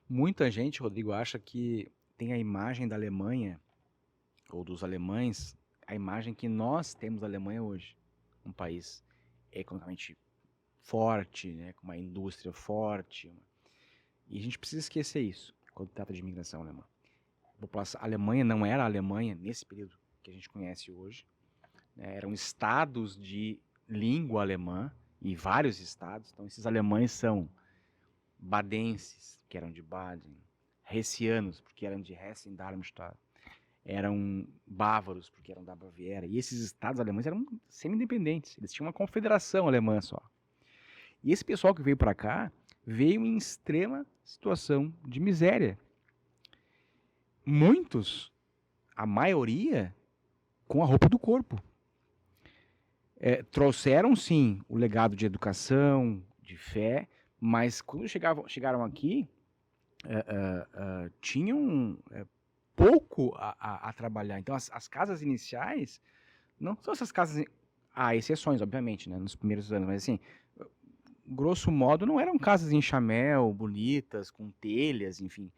Muita gente, Rodrigo, acha que tem a imagem da Alemanha, ou dos alemães, a imagem que nós temos da Alemanha hoje. Um país economicamente forte, né, com uma indústria forte. E a gente precisa esquecer isso quando trata de imigração alemã. A Alemanha não era a Alemanha nesse período que a gente conhece hoje. Eram estados de língua alemã, e vários estados. Então, esses alemães são badenses, que eram de Baden, hessianos, porque eram de Hessen, Darmstadt, eram bávaros, porque eram da Baviera. E esses estados alemães eram semi-independentes. Eles tinham uma confederação alemã só. E esse pessoal que veio para cá veio em extrema situação de miséria. Muitos, a maioria, com a roupa do corpo. Trouxeram, sim, o legado de educação, de fé, mas quando chegaram aqui, tinham pouco a trabalhar. Então, as casas iniciais, não são essas casas... Há exceções, obviamente, né, nos primeiros anos, mas assim, grosso modo, não eram casas em chamel, bonitas, com telhas, enfim.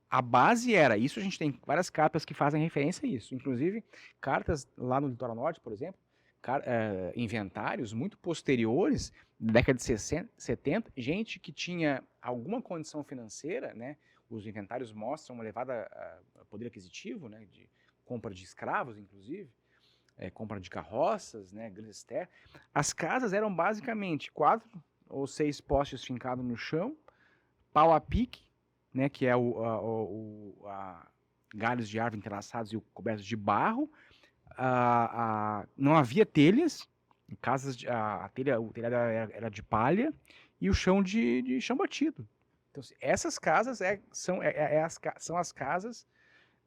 A base era isso. A gente tem várias cartas que fazem referência a isso. Inclusive, cartas lá no Litoral Norte, por exemplo, inventários muito posteriores, década de 60, 70, gente que tinha alguma condição financeira, né? Os inventários mostram uma elevada poder aquisitivo, né? De compra de escravos, inclusive, compra de carroças, né? Grandes terras. As casas eram basicamente 4 ou 6 postes fincados no chão, pau a pique, né? Que é galhos de árvore entrelaçados e cobertos de barro. Não havia telhas, casas o telhado era de palha e o chão de chão batido. Então, essas casas são as casas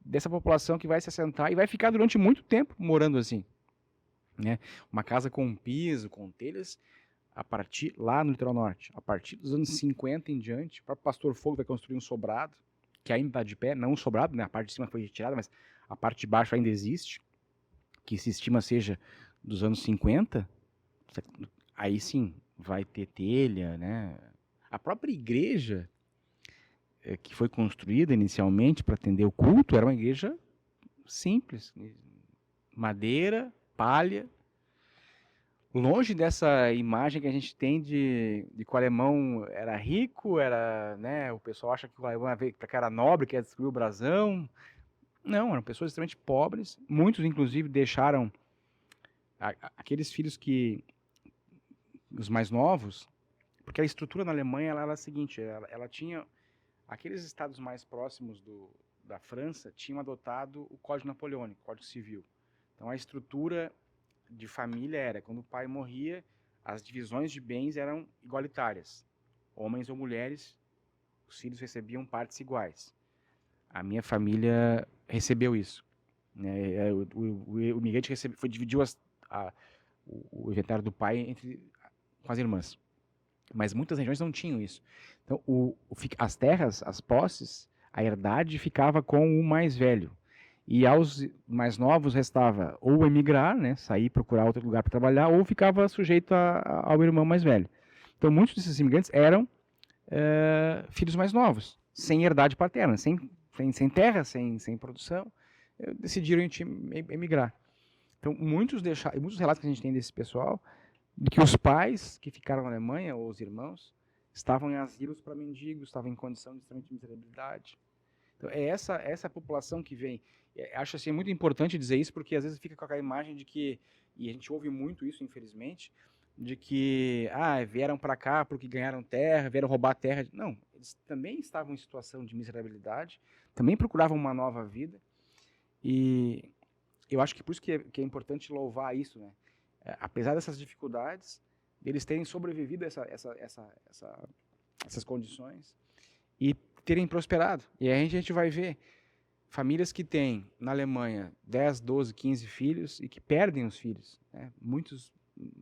dessa população que vai se assentar e vai ficar durante muito tempo morando assim, né? Uma casa com um piso, com telhas, lá no Litoral Norte, a partir dos anos 50 em diante, o próprio Pastor Fogo vai construir um sobrado, que ainda está de pé, não um sobrado, né? A parte de cima foi retirada, mas a parte de baixo ainda existe, que se estima seja dos anos 50, aí sim, vai ter telha, né? A própria igreja que foi construída inicialmente para atender o culto era uma igreja simples, madeira, palha, longe dessa imagem que a gente tem de que o alemão era rico, né, o pessoal acha que o alemão era nobre, que ia destruir o brasão. Não, eram pessoas extremamente pobres. Muitos, inclusive, deixaram aqueles filhos os mais novos, porque a estrutura na Alemanha ela era a seguinte, ela tinha... Aqueles estados mais próximos da França tinham adotado o Código Napoleônico, o Código Civil. Então, a estrutura de família era, quando o pai morria, as divisões de bens eram igualitárias. Homens ou mulheres, os filhos recebiam partes iguais. A minha família recebeu isso, né? O imigrante dividiu o inventário do pai com as irmãs. Mas muitas regiões não tinham isso. Então, as terras, as posses, a herdade ficava com o mais velho. E aos mais novos restava ou emigrar, né, sair procurar outro lugar para trabalhar, ou ficava sujeito ao irmão mais velho. Então, muitos desses imigrantes eram filhos mais novos, sem herdade paterna, sem terra, sem produção, decidiram emigrar. Então, muitos relatos que a gente tem desse pessoal, de que os pais que ficaram na Alemanha, ou os irmãos, estavam em asilos para mendigos, estavam em condição de extremamente miserabilidade. Então, é essa população que vem. Acho assim, muito importante dizer isso, porque às vezes fica com aquela imagem de que, e a gente ouve muito isso, infelizmente, de que vieram para cá porque ganharam terra, vieram roubar terra. Não, eles também estavam em situação de miserabilidade, também procuravam uma nova vida, e eu acho que por isso que é importante louvar isso, né? Apesar dessas dificuldades, eles terem sobrevivido a essas condições e terem prosperado. E aí a gente vai ver famílias que têm, na Alemanha, 10, 12, 15 filhos e que perdem os filhos, né? Muitos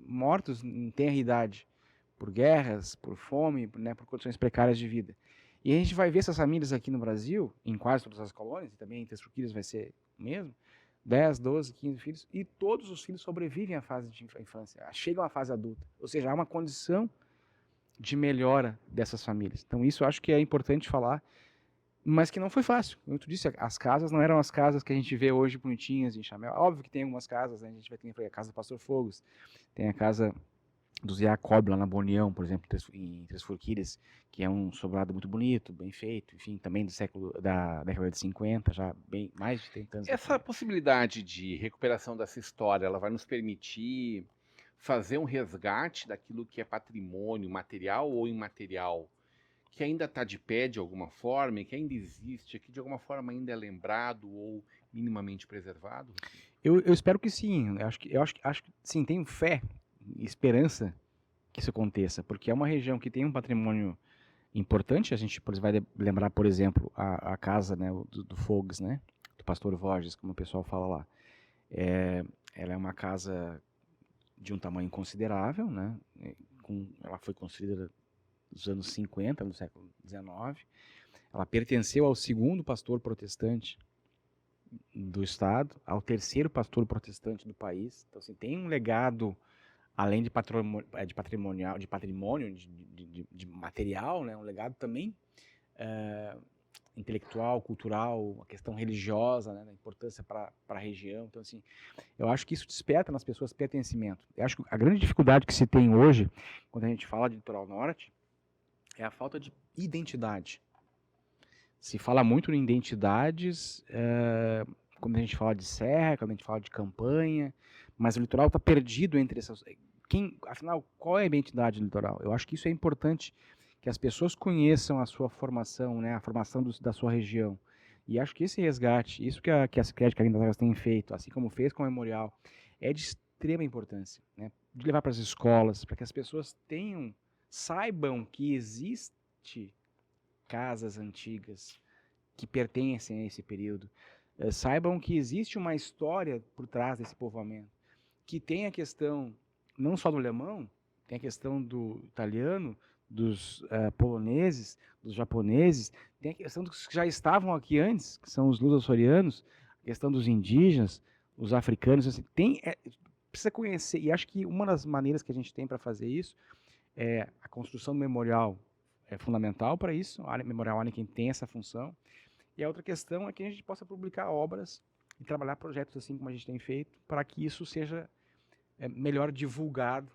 mortos em tenra idade, por guerras, por fome, né, por condições precárias de vida. E a gente vai ver essas famílias aqui no Brasil, em quase todas as colônias, e também entre as Três vai ser o mesmo, 10, 12, 15 filhos, e todos os filhos sobrevivem à fase de infância, chegam à fase adulta. Ou seja, há uma condição de melhora dessas famílias. Então isso eu acho que é importante falar, mas que não foi fácil. Como tu disse, as casas não eram as casas que a gente vê hoje bonitinhas, em Chamel. Óbvio que tem algumas casas, né? A gente vai ter a casa do Pastor Fogos, tem a casa do Zé Jacob lá na Bonião, por exemplo, em Três Forquilhas, que é um sobrado muito bonito, bem feito, enfim, também da década de 50, já bem mais de 30 anos. Essa possibilidade de recuperação dessa história, ela vai nos permitir fazer um resgate daquilo que é patrimônio material ou imaterial, que ainda está de pé de alguma forma, e que ainda existe, que de alguma forma ainda é lembrado ou minimamente preservado? Eu espero que sim. Eu acho que sim, tenho fé e esperança que isso aconteça, porque é uma região que tem um patrimônio importante. A gente vai lembrar, por exemplo, a casa, né, do Fogs, né, do Pastor Borges, como o pessoal fala lá. Ela é uma casa de um tamanho considerável, né? Ela foi construída nos anos 50, no século XIX. Ela pertenceu ao segundo pastor protestante do estado, ao terceiro pastor protestante do país. Então, assim, tem um legado, além de patrimônio, de material, né? Um legado também intelectual, cultural, a questão religiosa, né? Da importância para a região. Então, assim, eu acho que isso desperta nas pessoas pertencimento. Eu acho que a grande dificuldade que se tem hoje, quando a gente fala de litoral norte, é a falta de identidade. Se fala muito em identidades, quando a gente fala de serra, quando a gente fala de campanha, mas o litoral está perdido entre essas... Afinal, qual é a identidade do litoral? Eu acho que isso é importante, que as pessoas conheçam a sua formação, né, a formação da sua região. E acho que esse resgate, isso que a Secretaria de Carinho das Águas tem feito, assim como fez com o Memorial, é de extrema importância, né? De levar para as escolas, para que as pessoas saibam que existe casas antigas que pertencem a esse período. Saibam que existe uma história por trás desse povoamento, que tem a questão não só do alemão, tem a questão do italiano, dos poloneses, dos japoneses, tem a questão dos que já estavam aqui antes, que são os luso-açorianos, a questão dos indígenas, os africanos, assim, precisa conhecer, e acho que uma das maneiras que a gente tem para fazer isso é a construção do memorial. É fundamental para isso, o Memorial Arniken tem essa função, e a outra questão é que a gente possa publicar obras e trabalhar projetos assim como a gente tem feito, para que isso seja melhor divulgado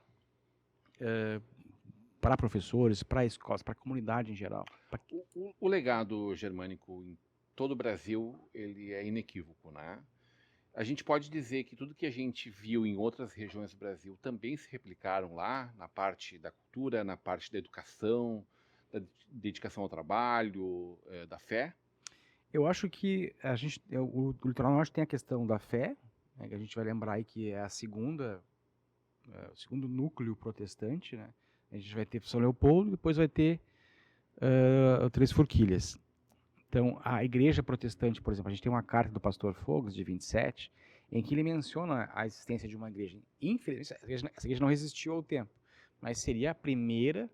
para professores, para escolas, para a comunidade em geral. O legado germânico em todo o Brasil, ele é inequívoco, né? A gente pode dizer que tudo que a gente viu em outras regiões do Brasil também se replicaram lá, na parte da cultura, na parte da educação, da dedicação ao trabalho, da fé? Eu acho que o Litoral Norte tem a questão da fé, né, que a gente vai lembrar aí que é o segundo núcleo protestante, né? A gente vai ter São Leopoldo, depois vai ter Três Forquilhas. Então, a igreja protestante, por exemplo, a gente tem uma carta do pastor Fox, de 27, em que ele menciona a existência de uma igreja. Infelizmente, essa igreja não resistiu ao tempo, mas seria a primeira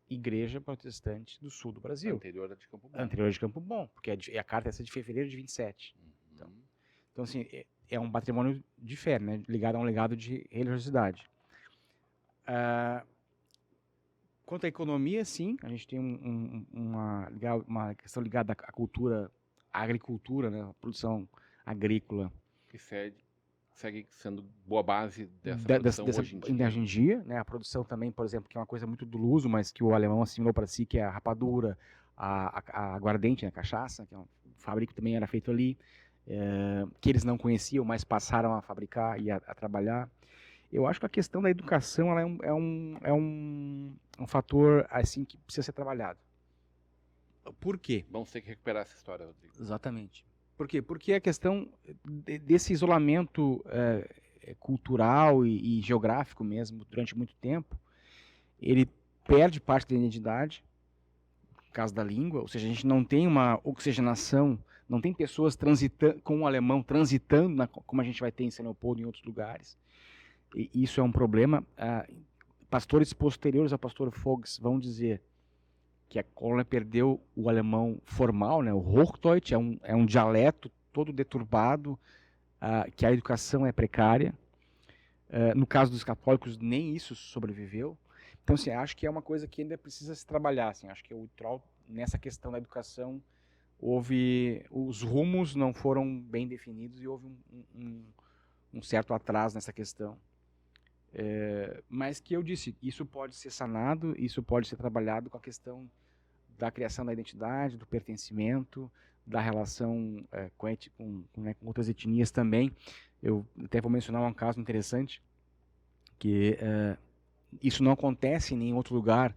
igreja protestante do sul do Brasil. Anterior a de Campo Bom. Anterior de Campo Bom, porque a carta é essa de fevereiro de 27. Então assim, é um patrimônio de fé, né, ligado a um legado de religiosidade. Quanto à economia, sim, a gente tem uma questão ligada à cultura, à agricultura, né, à produção agrícola. Que segue sendo boa base dessa produção hoje em dia. Né, a produção também, por exemplo, que é uma coisa muito do luso, mas que o alemão assimilou para si, que é a rapadura, a aguardente, né, a cachaça, que é um fabrico que também era feito ali, que eles não conheciam, mas passaram a fabricar e a trabalhar. Eu acho que a questão da educação ela é um fator assim que precisa ser trabalhado. Por quê? Vamos ter que recuperar essa história, Rodrigo. Exatamente. Por quê? Porque a questão desse isolamento cultural e geográfico mesmo, durante muito tempo, ele perde parte da identidade, no caso da língua, ou seja, a gente não tem uma oxigenação, não tem pessoas transitando com o alemão, transitando, como a gente vai ter em São Leopoldo e em outros lugares. E isso é um problema. Pastores posteriores ao pastor Fox vão dizer que a colônia perdeu o alemão formal, né? O Hochdeutsch é um dialeto todo deturbado, que a educação é precária. No caso dos católicos, nem isso sobreviveu. Então, assim, acho que é uma coisa que ainda precisa se trabalhar. Assim, acho que o Troll, nessa questão da educação, os rumos não foram bem definidos e houve um certo atraso nessa questão. Mas que eu disse, isso pode ser sanado, isso pode ser trabalhado com a questão da criação da identidade, do pertencimento, da relação com outras etnias também. Eu até vou mencionar um caso interessante, que isso não acontece em nenhum outro lugar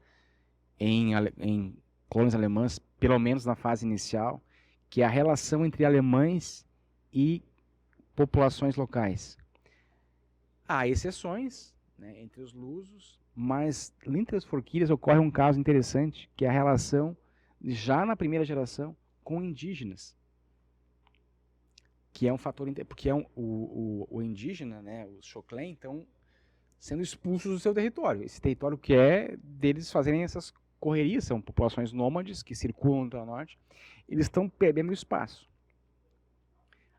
em colônias alemãs, pelo menos na fase inicial, que é a relação entre alemães e populações locais. Há exceções, né, entre os lusos, mas em Três Forquilhas ocorre um caso interessante, que é a relação, já na primeira geração, com indígenas. Que é um fator, porque o indígena, né, os Xoclém, estão sendo expulsos do seu território. Esse território que é deles fazerem essas correrias, são populações nômades que circulam pelo norte, eles estão perdendo espaço.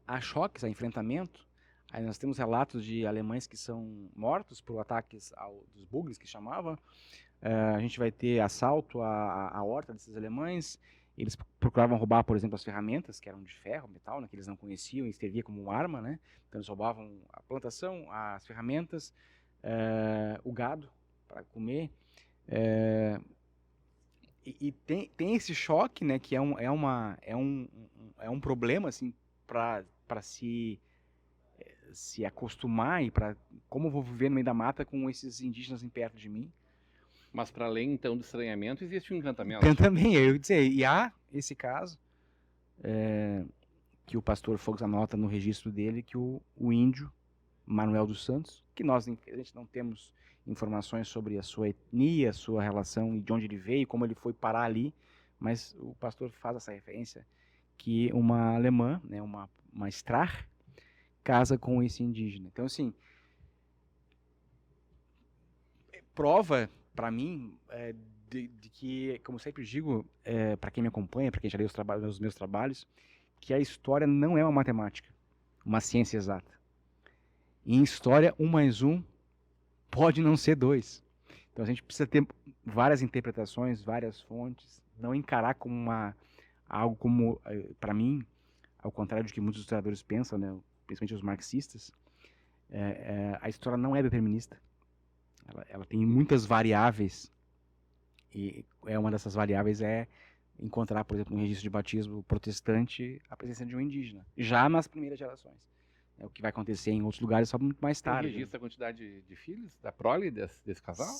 Há choques, há enfrentamento. Aí nós temos relatos de alemães que são mortos por ataques dos bugres, que chamava. A gente vai ter assalto à horta desses alemães. Eles procuravam roubar, por exemplo, as ferramentas, que eram de ferro, metal, né, que eles não conheciam e servia como arma, né? Então eles roubavam a plantação, as ferramentas, o gado para comer. E tem esse choque, né, que é um problema assim, para se acostumar e para como eu vou viver no meio da mata com esses indígenas em perto de mim. Mas para além então do estranhamento existe um encantamento. Também, eu ia dizer, e há esse caso que o pastor Fox anota no registro dele, que o índio Manuel dos Santos, que nós infelizmente não temos informações sobre a sua etnia, a sua relação e de onde ele veio, como ele foi parar ali, mas o pastor faz essa referência que uma alemã, né, uma Strach, casa com esse indígena. Então, assim, prova, para mim, de que, como sempre digo, para quem me acompanha, para quem já leu os meus trabalhos, que a história não é uma matemática, uma ciência exata. Em história, 1 mais 1 pode não ser 2. Então, a gente precisa ter várias interpretações, várias fontes, não encarar como algo como, para mim, ao contrário do que muitos historiadores pensam, né, principalmente os marxistas, a história não é determinista. Ela tem muitas variáveis, e uma dessas variáveis é encontrar, por exemplo, no registro de batismo protestante, a presença de um indígena, já nas primeiras gerações. O que vai acontecer em outros lugares só muito mais tarde. Tem registro a quantidade de filhos da prole desse casal?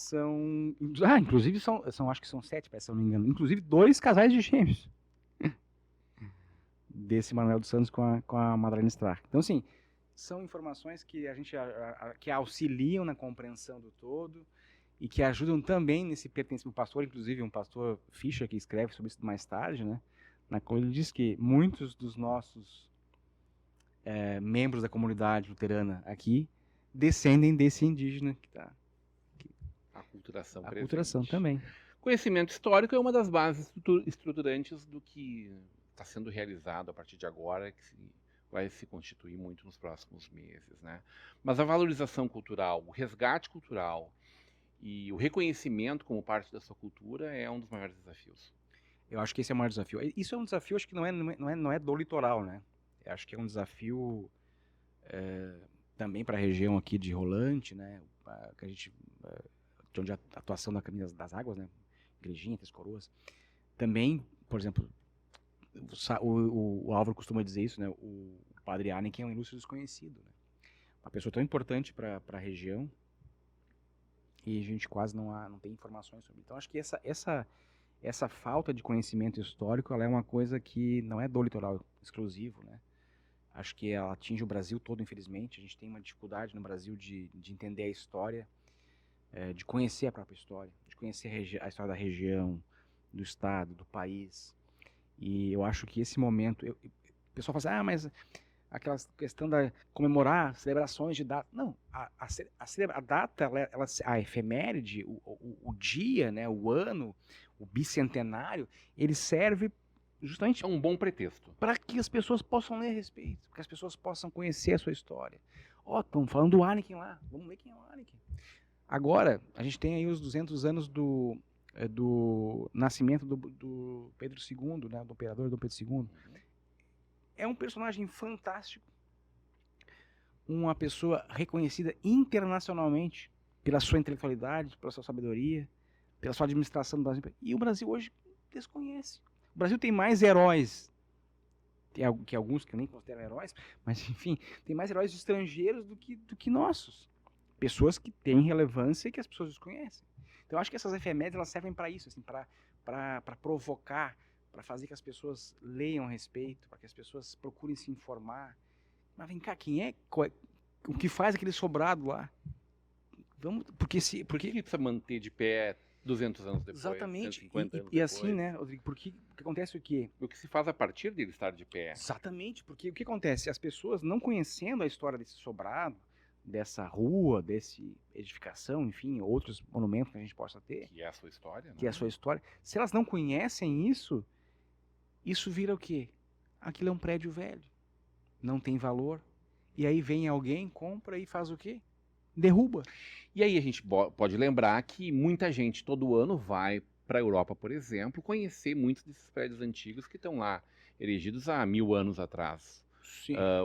Inclusive acho que são 7, se eu não me engano. Inclusive 2 casais de gêmeos. Desse Manuel dos Santos com a Madalena Strach. Então, assim, são informações que a gente que auxiliam na compreensão do todo e que ajudam também nesse pertencimento. O pastor, inclusive, um pastor Fischer, que escreve sobre isso mais tarde, né, na qual ele diz que muitos dos nossos membros da comunidade luterana aqui descendem desse indígena que está. A aculturação A presente. aculturação também. Conhecimento histórico é uma das bases estruturantes do que está sendo realizado a partir de agora, que vai se constituir muito nos próximos meses, né? Mas a valorização cultural, o resgate cultural e o reconhecimento como parte da sua cultura é um dos maiores desafios. Eu acho que esse é o maior desafio. Isso é um desafio, acho que não é do litoral, né? Eu acho que é um desafio também para a região aqui de Rolante, né? Que a gente, de onde a atuação da Caminho das Águas, né? Igrejinha, Três Coroas. Também, por exemplo, o Álvaro costuma dizer isso, né? O padre Arneken é um ilustre desconhecido, né? Uma pessoa tão importante para a região e a gente quase não tem informações sobre. Então, acho que essa falta de conhecimento histórico, ela é uma coisa que não é do litoral exclusivo, né? Acho que ela atinge o Brasil todo, infelizmente. A gente tem uma dificuldade no Brasil de entender a história, de conhecer a própria história, de conhecer a história da região, do estado, do país. E eu acho que esse momento... o pessoal fala assim, mas aquela questão da comemorar celebrações de data. Não, a data, a efeméride, o dia, né, o ano, o bicentenário, ele serve justamente é um bom pretexto para que as pessoas possam ler a respeito, para que as pessoas possam conhecer a sua história. Estão falando do Arneken lá, vamos ver quem é o Arneken. Agora, a gente tem aí os 200 anos do nascimento do Pedro II, né, do imperador Dom Pedro II. É um personagem fantástico, uma pessoa reconhecida internacionalmente pela sua intelectualidade, pela sua sabedoria, pela sua administração do Brasil. E o Brasil hoje desconhece. O Brasil tem mais heróis, que alguns que eu nem considero heróis, mas enfim, tem mais heróis estrangeiros do que nossos. Pessoas que têm relevância e que as pessoas desconhecem. Então eu acho que essas efemérides elas servem para isso, assim, para provocar, para fazer que as pessoas leiam a respeito, para que as pessoas procurem se informar. Mas vem cá, o que faz aquele sobrado lá? Por que precisa manter de pé 200 anos depois? Exatamente. 150 anos e depois? assim, né, Rodrigo, porque acontece o quê? O que se faz a partir dele estar de pé? Exatamente, porque o que acontece? As pessoas não conhecendo a história desse sobrado, dessa rua, desse edificação, enfim, outros monumentos que a gente possa ter. Que é a sua história, né? Que é a sua história. Se elas não conhecem isso vira o quê? Aquilo é um prédio velho. Não tem valor. E aí vem alguém, compra e faz o quê? Derruba. E aí a gente pode lembrar que muita gente todo ano vai para a Europa, por exemplo, conhecer muitos desses prédios antigos que estão lá, erigidos há 1000 anos atrás.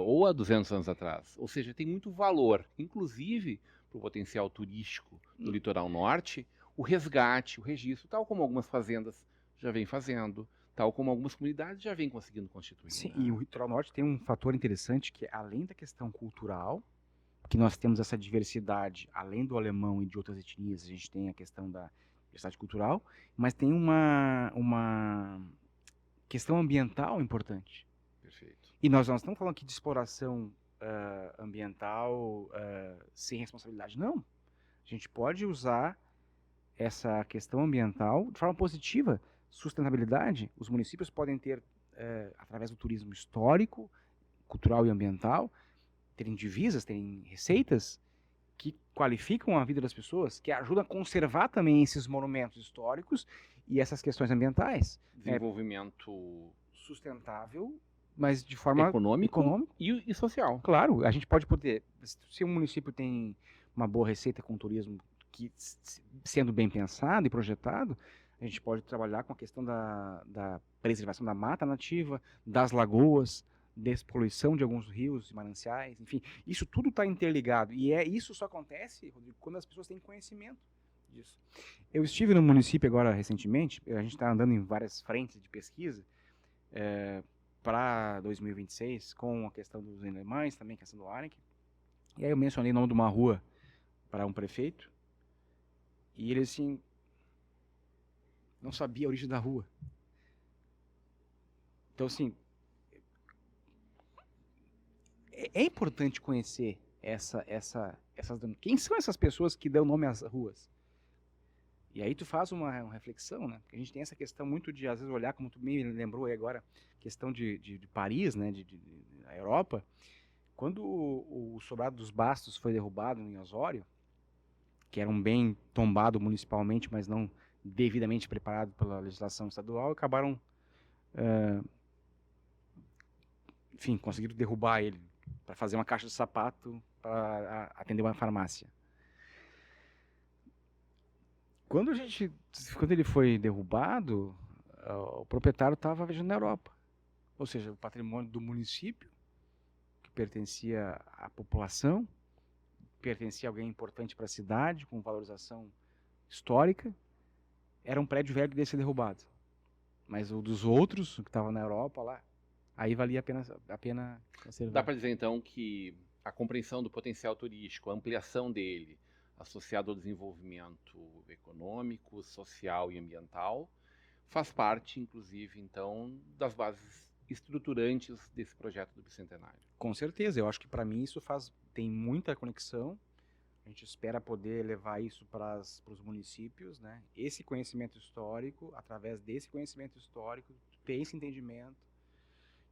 Ou há 200 anos atrás. Ou seja, tem muito valor, inclusive para o potencial turístico do litoral norte, o resgate, o registro, tal como algumas fazendas já vêm fazendo, tal como algumas comunidades já vêm conseguindo constituir. Sim, né? E o litoral norte tem um fator interessante que, além da questão cultural, que nós temos essa diversidade, além do alemão e de outras etnias, a gente tem a questão da diversidade cultural, mas tem uma questão ambiental importante. Perfeito. E nós não estamos falando aqui de exploração ambiental sem responsabilidade, não. A gente pode usar essa questão ambiental de forma positiva, sustentabilidade. Os municípios podem ter, através do turismo histórico, cultural e ambiental, terem divisas, terem receitas que qualificam a vida das pessoas, que ajudam a conservar também esses monumentos históricos e essas questões ambientais. Desenvolvimento sustentável, mas de forma econômica e social. Claro, a gente pode poder, se um município tem uma boa receita com turismo, que sendo bem pensado e projetado, a gente pode trabalhar com a questão da preservação da mata nativa, das lagoas, despoluição de alguns rios e mananciais, enfim, isso tudo está interligado, e isso só acontece, Rodrigo, quando as pessoas têm conhecimento disso. Eu estive no município agora recentemente, a gente está andando em várias frentes de pesquisa, para 2026, com a questão dos alemães, também a questão do Arneken. E aí eu mencionei o nome de uma rua para um prefeito, e ele assim, não sabia a origem da rua. Então assim, É importante conhecer quem são essas pessoas que dão nome às ruas. E aí tu faz uma reflexão, né? Porque a gente tem essa questão muito de, às vezes, olhar, como tu me lembrou aí agora, questão de Paris, né? Da Europa. Quando o Sobrado dos Bastos foi derrubado em Osório, que era um bem tombado municipalmente, mas não devidamente preparado pela legislação estadual, acabaram, enfim, conseguiram derrubar ele para fazer uma caixa de sapato para atender uma farmácia. Quando ele foi derrubado, o proprietário estava viajando na Europa. Ou seja, o patrimônio do município, que pertencia à população, pertencia a alguém importante para a cidade, com valorização histórica, era um prédio velho que devia ser derrubado. Mas o dos outros, que estava na Europa lá, aí valia a pena conservar. Dá para dizer, então, que a compreensão do potencial turístico, a ampliação dele, associado ao desenvolvimento econômico, social e ambiental, faz parte, inclusive, então, das bases estruturantes desse projeto do Bicentenário. Com certeza, eu acho que para mim isso tem muita conexão. A gente espera poder levar isso para os municípios, né? Esse conhecimento histórico, através desse conhecimento histórico, ter esse entendimento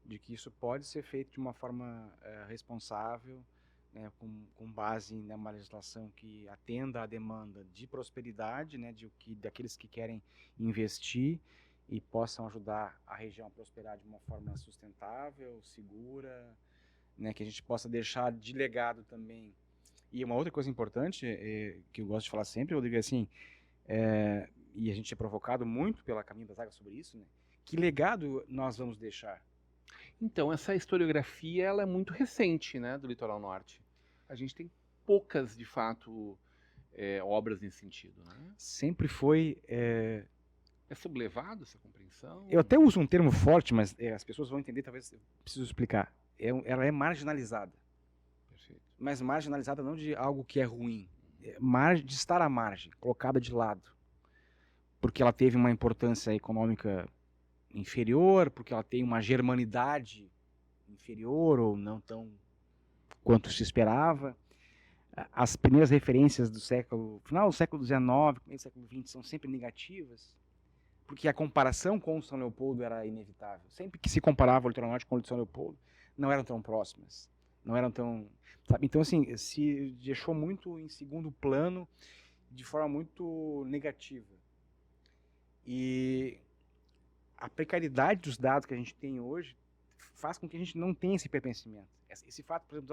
de que isso pode ser feito de uma forma responsável, né, com base numa legislação que atenda à demanda de prosperidade, né, daqueles que querem investir e possam ajudar a região a prosperar de uma forma sustentável, segura, né, que a gente possa deixar de legado também. E uma outra coisa importante que eu gosto de falar sempre, Rodrigo, é assim, e a gente é provocado muito pela Caminho das Águas sobre isso, né, que legado nós vamos deixar? Então, essa historiografia ela é muito recente, né, do Litoral Norte. A gente tem poucas, de fato, obras nesse sentido. Né? Sempre foi... É sublevado essa compreensão? Eu até uso um termo forte, mas as pessoas vão entender, talvez eu preciso explicar. Ela é marginalizada. Perfeito. Mas marginalizada não de algo que é ruim. De estar à margem, colocada de lado. Porque ela teve uma importância econômica inferior, porque ela tem uma germanidade inferior ou não tão quanto se esperava. As primeiras referências do final do século XIX, começo do século XX, são sempre negativas, porque a comparação com o São Leopoldo era inevitável. Sempre que se comparava o Litoral Norte com o São Leopoldo, não eram tão próximas, não eram tão... Sabe? Então, assim, se deixou muito em segundo plano, de forma muito negativa. E a precariedade dos dados que a gente tem hoje faz com que a gente não tenha esse pertencimento. Esse fato, por exemplo,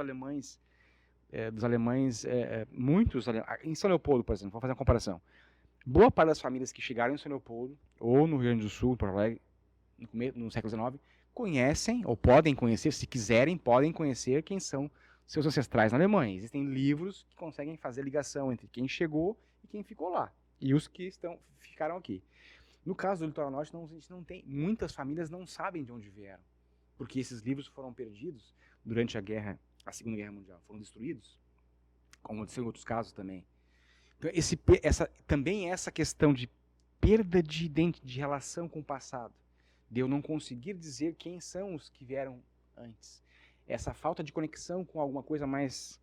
dos alemães, muitos, em São Leopoldo, por exemplo, vou fazer uma comparação. Boa parte das famílias que chegaram em São Leopoldo, ou no Rio Grande do Sul, Porto Alegre, no século XIX, conhecem, ou podem conhecer, se quiserem, podem conhecer quem são seus ancestrais na Alemanha. Existem livros que conseguem fazer ligação entre quem chegou e quem ficou lá, e os que ficaram aqui. No caso do Litoral Norte, a gente não tem, muitas famílias não sabem de onde vieram, porque esses livros foram perdidos durante a Segunda Guerra Mundial, foram destruídos, como aconteceu em outros casos também. Então, também essa questão de perda de relação com o passado, de eu não conseguir dizer quem são os que vieram antes. Essa falta de conexão com alguma coisa mais...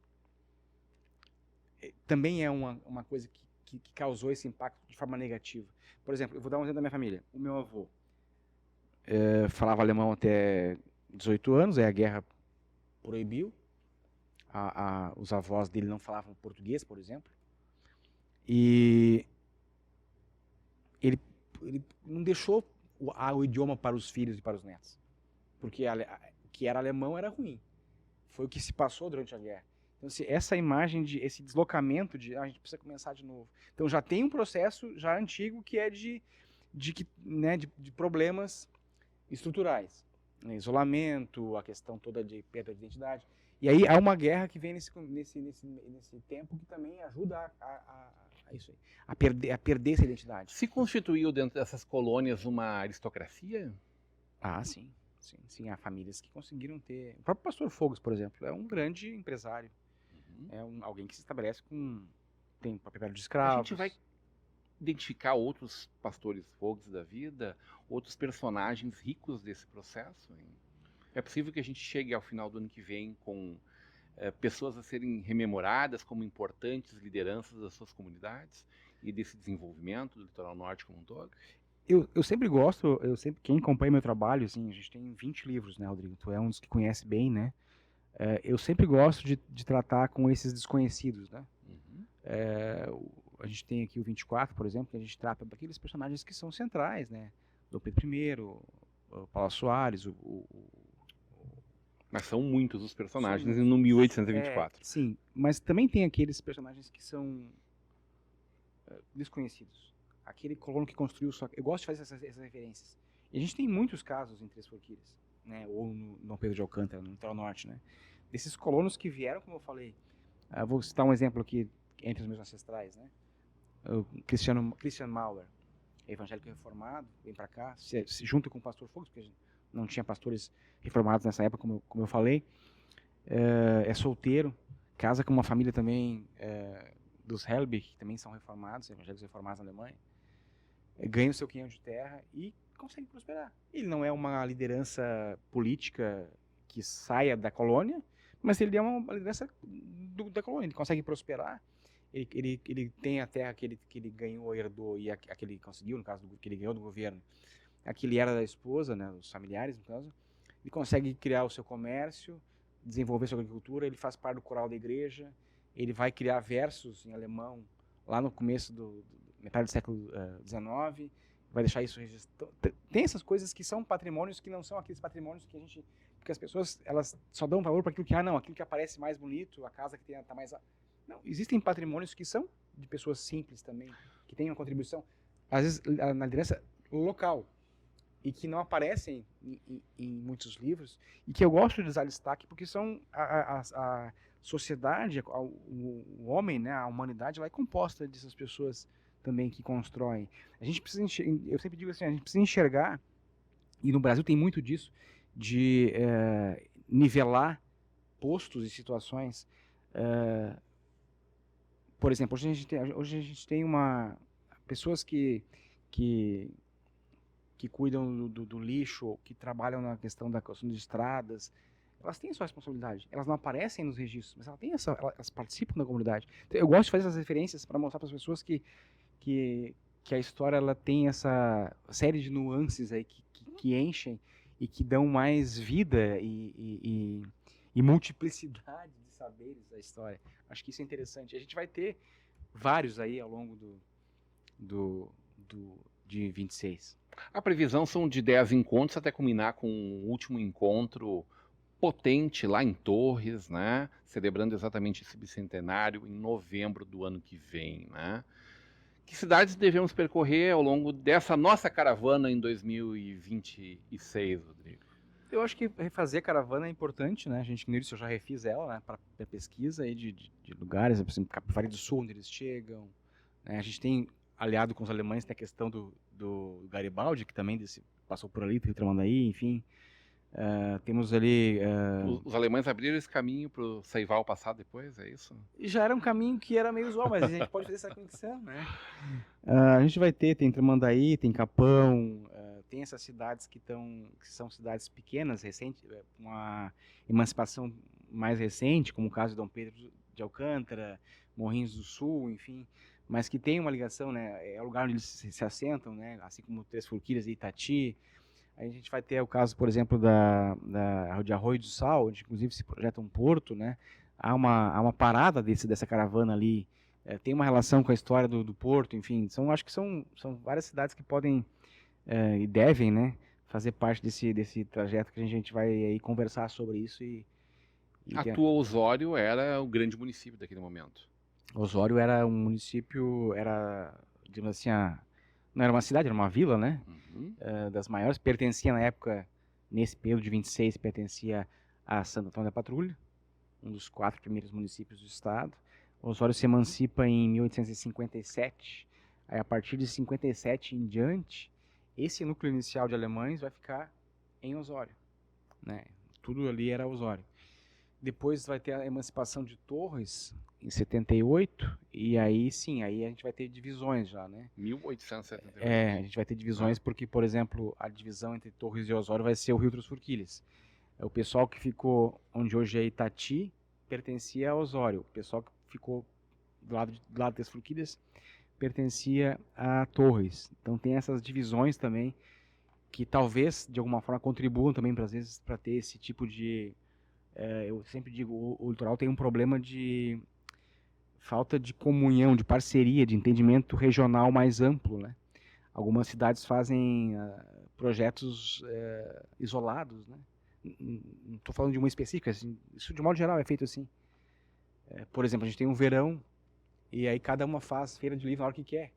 também é uma coisa que causou esse impacto de forma negativa. Por exemplo, eu vou dar um exemplo da minha família. O meu avô falava alemão até 18 anos, aí a guerra proibiu. Os avós dele não falavam português, por exemplo. E ele não deixou o idioma para os filhos e para os netos. Porque o que era alemão era ruim. Foi o que se passou durante a guerra. Então, essa imagem, esse deslocamento a gente precisa começar de novo. Então, já tem um processo já antigo que é de problemas estruturais. Né? Isolamento, a questão toda de perda de identidade. E aí há uma guerra que vem nesse tempo que também ajuda isso aí, a perder essa identidade. Se constituiu dentro dessas colônias uma aristocracia? Ah, sim. Sim, há famílias que conseguiram ter... O próprio pastor Fogos, por exemplo, é um grande empresário. É alguém que se estabelece tem proprietário de escravos. A gente vai identificar outros pastores Fogos da vida, outros personagens ricos desse processo? É possível que a gente chegue ao final do ano que vem com pessoas a serem rememoradas como importantes lideranças das suas comunidades e desse desenvolvimento do litoral norte como um todo? Eu sempre gosto, quem acompanha meu trabalho, assim, a gente tem 20 livros, né, Rodrigo? Tu é um dos que conhece bem, né? Eu sempre gosto de tratar com esses desconhecidos, né? Uhum. A gente tem aqui o 24, por exemplo, que a gente trata daqueles personagens que são centrais, né? Dom Pedro I, o Palácio Soares, Mas são muitos os personagens são no muitos. 1824. Sim, mas também tem aqueles personagens que são desconhecidos. Aquele colono que construiu só. Eu gosto de fazer essas referências. E a gente tem muitos casos em Três Forquilhas, né? Ou no Dom Pedro de Alcântara, no litoral norte, né? Desses colonos que vieram, como eu falei. Vou citar um exemplo aqui entre os meus ancestrais, né? O Christian Mauer, evangélico reformado, vem para cá, se junta com o pastor Fux, porque não tinha pastores reformados nessa época, como eu falei. É solteiro, casa com uma família também dos Helbig, que também são reformados, evangélicos reformados na Alemanha. Ganha o seu quinhão de terra e consegue prosperar. Ele não é uma liderança política que saia da colônia, mas ele é uma liderança da colônia. Ele consegue prosperar. Ele tem a terra que ele ganhou, herdou, e a que ele conseguiu, no caso, que ele ganhou do governo, a que ele era da esposa, né, dos familiares, no caso. Ele consegue criar o seu comércio, desenvolver sua agricultura, ele faz parte do coral da igreja, ele vai criar versos em alemão lá no começo metade do século XIX, vai deixar isso registrado. Tem essas coisas que são patrimônios que não são aqueles patrimônios que porque as pessoas, elas só dão valor para aquilo que, aquilo que aparece mais bonito, a casa que está mais... Não, existem patrimônios que são de pessoas simples também, que têm uma contribuição, às vezes, na liderança local, e que não aparecem em muitos livros, e que eu gosto de dar destaque, porque são a sociedade, o homem, né, a humanidade, ela é composta dessas pessoas também que constroem. A gente precisa eu sempre digo assim, a gente precisa enxergar, e no Brasil tem muito disso, de nivelar postos e situações. Por exemplo, hoje a gente tem pessoas que cuidam do lixo, que trabalham na questão da construção de estradas, elas têm a sua responsabilidade. Elas não aparecem nos registros, mas elas participam da comunidade. Então, eu gosto de fazer essas referências para mostrar para as pessoas que a história ela tem essa série de nuances aí que enchem e que dão mais vida e multiplicidade de saberes da história. Acho que isso é interessante. A gente vai ter vários aí ao longo de 26. A previsão são de 10 encontros até culminar com um último encontro potente lá em Torres, né? Celebrando exatamente esse bicentenário em novembro do ano que vem, né? Que cidades devemos percorrer ao longo dessa nossa caravana em 2026, Rodrigo? Eu acho que refazer a caravana é importante, né? A gente, no início, eu já refiz ela, né? Para pesquisa aí de lugares, por exemplo, Capivari do Sul, onde eles chegam. Né? A gente tem, aliado com os alemães, tem a questão do Garibaldi, que também passou por ali, Rio Tramandaí, enfim. Temos ali... Os alemães abriram esse caminho para o Seival passar depois, é isso? E já era um caminho que era meio usual, mas a gente pode fazer essa conexão, né? A gente tem Tramandaí, tem Capão, tem essas cidades que são cidades pequenas, recentes, uma emancipação mais recente, como o caso de Dom Pedro de Alcântara, Morrinhos do Sul, enfim, mas que tem uma ligação, né? É o lugar onde eles se assentam, né? Assim como Três Forquilhas e Itati. Aí a gente vai ter o caso, por exemplo, de Arroio do Sal, onde inclusive se projeta um porto, né? Há uma parada dessa caravana ali, tem uma relação com a história do porto, enfim, acho que são várias cidades que podem e devem, né, fazer parte desse trajeto que a gente vai aí conversar sobre isso A tua Osório era o grande município daquele momento. Osório era um município, digamos assim, não era uma cidade, era uma vila, né? Uhum. Das maiores, pertencia na época, nesse período de 26, pertencia a Santo Antônio da Patrulha, um dos 4 primeiros municípios do estado. Osório se emancipa em 1857, aí a partir de 57 em diante, esse núcleo inicial de alemães vai ficar em Osório, né? Tudo ali era Osório. Depois vai ter a emancipação de Torres, em 78, e aí sim, aí a gente vai ter divisões já, né? 1878. A gente vai ter divisões porque, por exemplo, a divisão entre Torres e Osório vai ser o Rio Três Forquilhas. O pessoal que ficou onde hoje é Itati pertencia a Osório. O pessoal que ficou do lado das Forquilhas pertencia a Torres. Então tem essas divisões também que talvez de alguma forma contribuam também para às vezes para ter esse tipo de eu sempre digo, o litoral tem um problema de falta de comunhão, de parceria, de entendimento regional mais amplo, né? Algumas cidades fazem projetos isolados, né? Não estou falando de uma específica, assim, isso de modo geral é feito assim. Por exemplo, a gente tem um verão e aí cada uma faz feira de livro na hora que quer.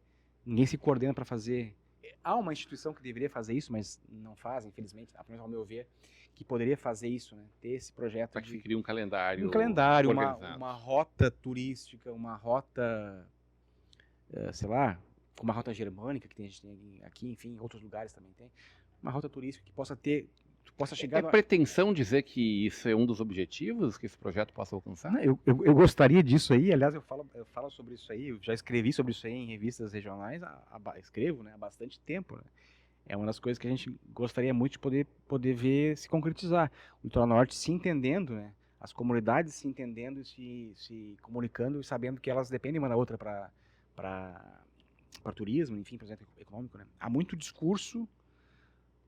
Ninguém se coordena para fazer. Há uma instituição que deveria fazer isso, mas não faz, infelizmente, pelo menos ao meu ver, que poderia fazer isso, né? Ter esse projeto Para que se crie um calendário organizado. uma rota turística, uma rota, sei lá, como a rota germânica que a gente tem aqui, enfim, em outros lugares também tem, uma rota turística que possa chegar... É pretensão dizer que isso é um dos objetivos que esse projeto possa alcançar? Não, eu gostaria disso aí, aliás, eu falo sobre isso aí, eu já escrevi sobre isso aí em revistas regionais, escrevo, né, há bastante tempo, né? É uma das coisas que a gente gostaria muito de poder ver se concretizar. O Litoral Norte se entendendo, né, as comunidades se entendendo e se comunicando e sabendo que elas dependem uma da outra para turismo, enfim, projeto econômico, né? Há muito discurso,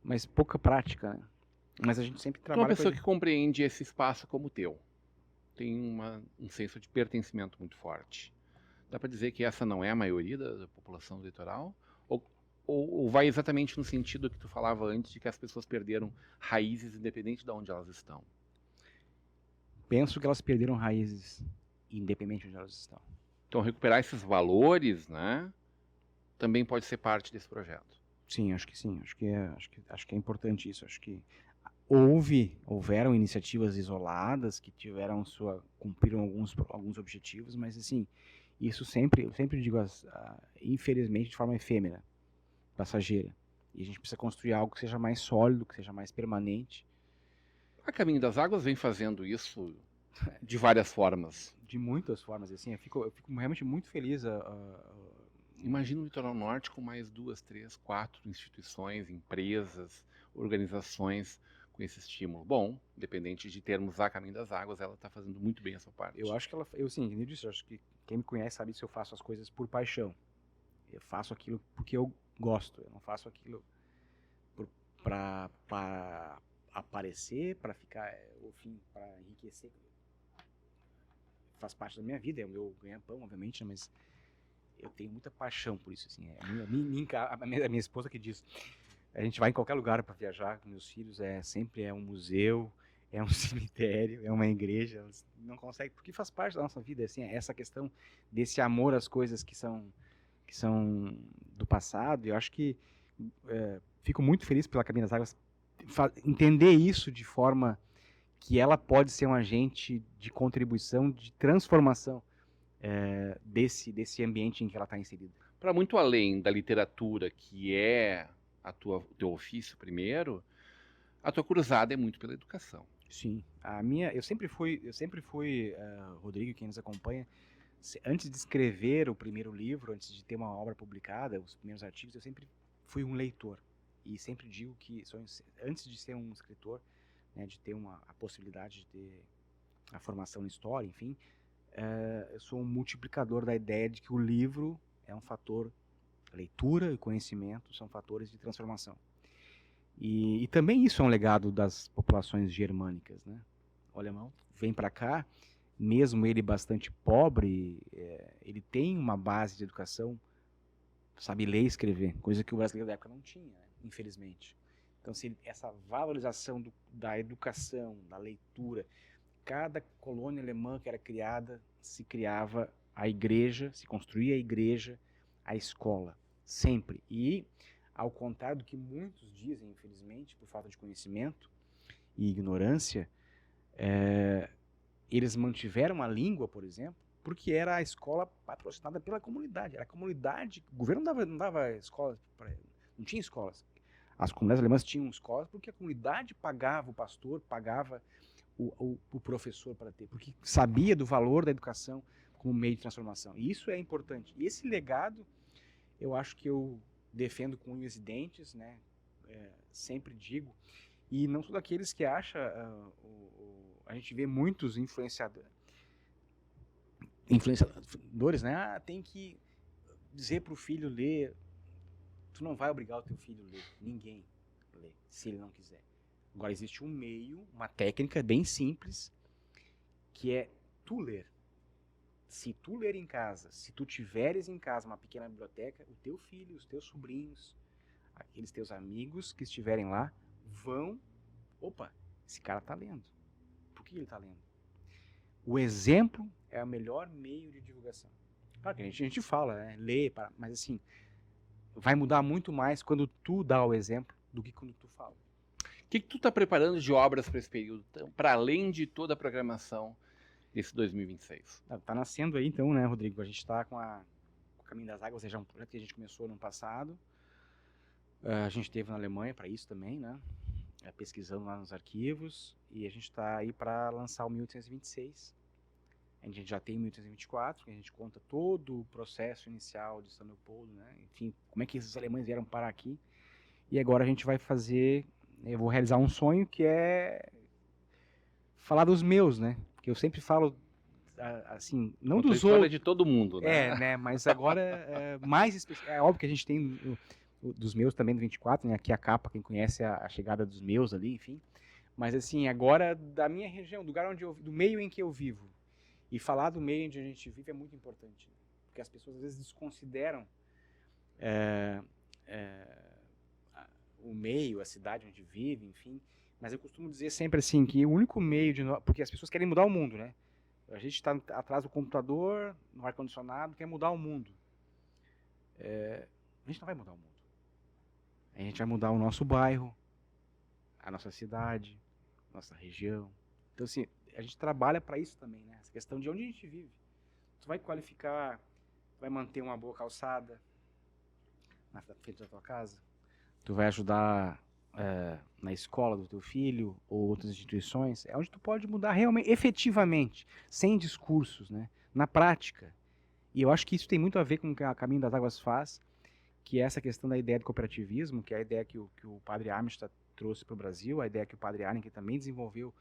mas pouca prática, né? Mas a gente sempre Tu é uma trabalha pessoa que compreende esse espaço como teu. Tem um senso de pertencimento muito forte. Dá para dizer que essa não é a maioria da população do litoral? Ou vai exatamente no sentido que tu falava antes, de que as pessoas perderam raízes independente de onde elas estão? Penso que elas perderam raízes, independente de onde elas estão. Então, recuperar esses valores, né, também pode ser parte desse projeto. Sim, acho que sim. Acho que é importante isso. Acho que houveram iniciativas isoladas que cumpriram alguns objetivos, mas assim, isso eu sempre digo, infelizmente, de forma efêmera, passageira. E a gente precisa construir algo que seja mais sólido, que seja mais permanente. A Caminho das Águas vem fazendo isso de várias formas. De muitas formas, assim, eu fico realmente muito feliz. Imagina o Litoral Norte com mais 2, 3, 4 instituições, empresas, organizações com esse estímulo. Bom, independente de termos a Caminho das Águas, ela está fazendo muito bem a sua parte. Eu acho que eu disse, eu acho que quem me conhece sabe que eu faço as coisas por paixão. Eu faço aquilo porque eu gosto, eu não faço aquilo para aparecer, para ficar, enfim, para enriquecer. Faz parte da minha vida, é o meu ganha-pão, obviamente, né, mas eu tenho muita paixão por isso, assim. A minha esposa que diz, a gente vai em qualquer lugar para viajar com meus filhos, sempre é um museu, é um cemitério, é uma igreja, não consegue, porque faz parte da nossa vida, assim, essa questão desse amor às coisas que são do passado. Eu acho que fico muito feliz pela Caminho das Águas entender isso de forma que ela pode ser um agente de contribuição, de transformação desse ambiente em que ela está inserida. Para muito além da literatura, que é o teu ofício primeiro, a tua cruzada é muito pela educação. Sim, eu sempre fui, Rodrigo, quem nos acompanha, antes de escrever o primeiro livro, antes de ter uma obra publicada, os primeiros artigos, eu sempre fui um leitor. E sempre digo que, antes de ser um escritor, né, de ter a possibilidade de ter a formação em história, enfim, eu sou um multiplicador da ideia de que o livro é um fator, a leitura e conhecimento são fatores de transformação. E também isso é um legado das populações germânicas, né? O alemão vem para cá, mesmo ele bastante pobre, ele tem uma base de educação, sabe ler e escrever, coisa que o brasileiro da época não tinha, né? Infelizmente. Então, essa valorização da educação, da leitura, cada colônia alemã que era criada, se criava a igreja, se construía a igreja, a escola, sempre. E, ao contrário do que muitos dizem, infelizmente, por falta de conhecimento e ignorância, eles mantiveram a língua, por exemplo, porque era a escola patrocinada pela comunidade. Era a comunidade, o governo não dava escolas, não tinha escolas. As comunidades alemãs tinham escolas porque a comunidade pagava o pastor, pagava o professor para ter, porque sabia do valor da educação como meio de transformação. E isso é importante. E esse legado, eu acho que eu defendo com unhas e dentes, né? Sempre digo, E não sou daqueles que acha, a gente vê muitos influenciadores, né? Ah, tem que dizer pro filho ler. Tu não vai obrigar o teu filho a ler. Ninguém lê, se ele não quiser. Agora existe um meio, uma técnica bem simples, que é tu ler. Se tu ler em casa, se tu tiveres em casa uma pequena biblioteca, o teu filho, os teus sobrinhos, aqueles teus amigos que estiverem lá, vão... Opa, esse cara tá lendo. Por que ele tá lendo? O exemplo é o melhor meio de divulgação. Claro que a gente fala, né? Lê, mas assim, vai mudar muito mais quando tu dá o exemplo do que quando tu fala. O que tu está preparando de obras para esse período, para além de toda a programação desse 2026? Tá nascendo aí então, né, Rodrigo? A gente está com o Caminho das Águas, ou seja, um projeto que a gente começou no ano passado. A gente esteve na Alemanha para isso também, né? Pesquisando lá nos arquivos. E a gente está aí para lançar o 1826. A gente já tem o 1824, que a gente conta todo o processo inicial de São Leopoldo, né? Enfim, como é que esses alemães vieram parar aqui. E agora a gente vai fazer... Eu vou realizar um sonho que é falar dos meus, né? Porque eu sempre falo, assim, não dos outros. De todo mundo, né? Né? Mas agora, mais específico. É óbvio que a gente tem dos meus também, do 24, né? Aqui a capa, quem conhece a chegada dos meus ali, enfim. Mas, assim, agora da minha região, do lugar onde do meio em que eu vivo. E falar do meio onde a gente vive é muito importante. Né? Porque as pessoas, às vezes, desconsideram o meio, a cidade onde vive, enfim. Mas eu costumo dizer sempre assim, que o único meio de... Porque as pessoas querem mudar o mundo, né? A gente está atrás do computador, no ar-condicionado, quer mudar o mundo. A gente não vai mudar o mundo. A gente vai mudar o nosso bairro, a nossa cidade, nossa região. Então, assim, a gente trabalha para isso também, né? Essa questão de onde a gente vive. Tu vai qualificar, vai manter uma boa calçada na frente da tua casa. Tu vai ajudar na escola do teu filho ou outras instituições. É onde tu pode mudar realmente, efetivamente, sem discursos, né? Na prática. E eu acho que isso tem muito a ver com o que a Caminho das Águas faz, que é essa questão da ideia do cooperativismo, que é a ideia que o padre Amistad trouxe para o Brasil, a ideia que o padre Arenque também desenvolveu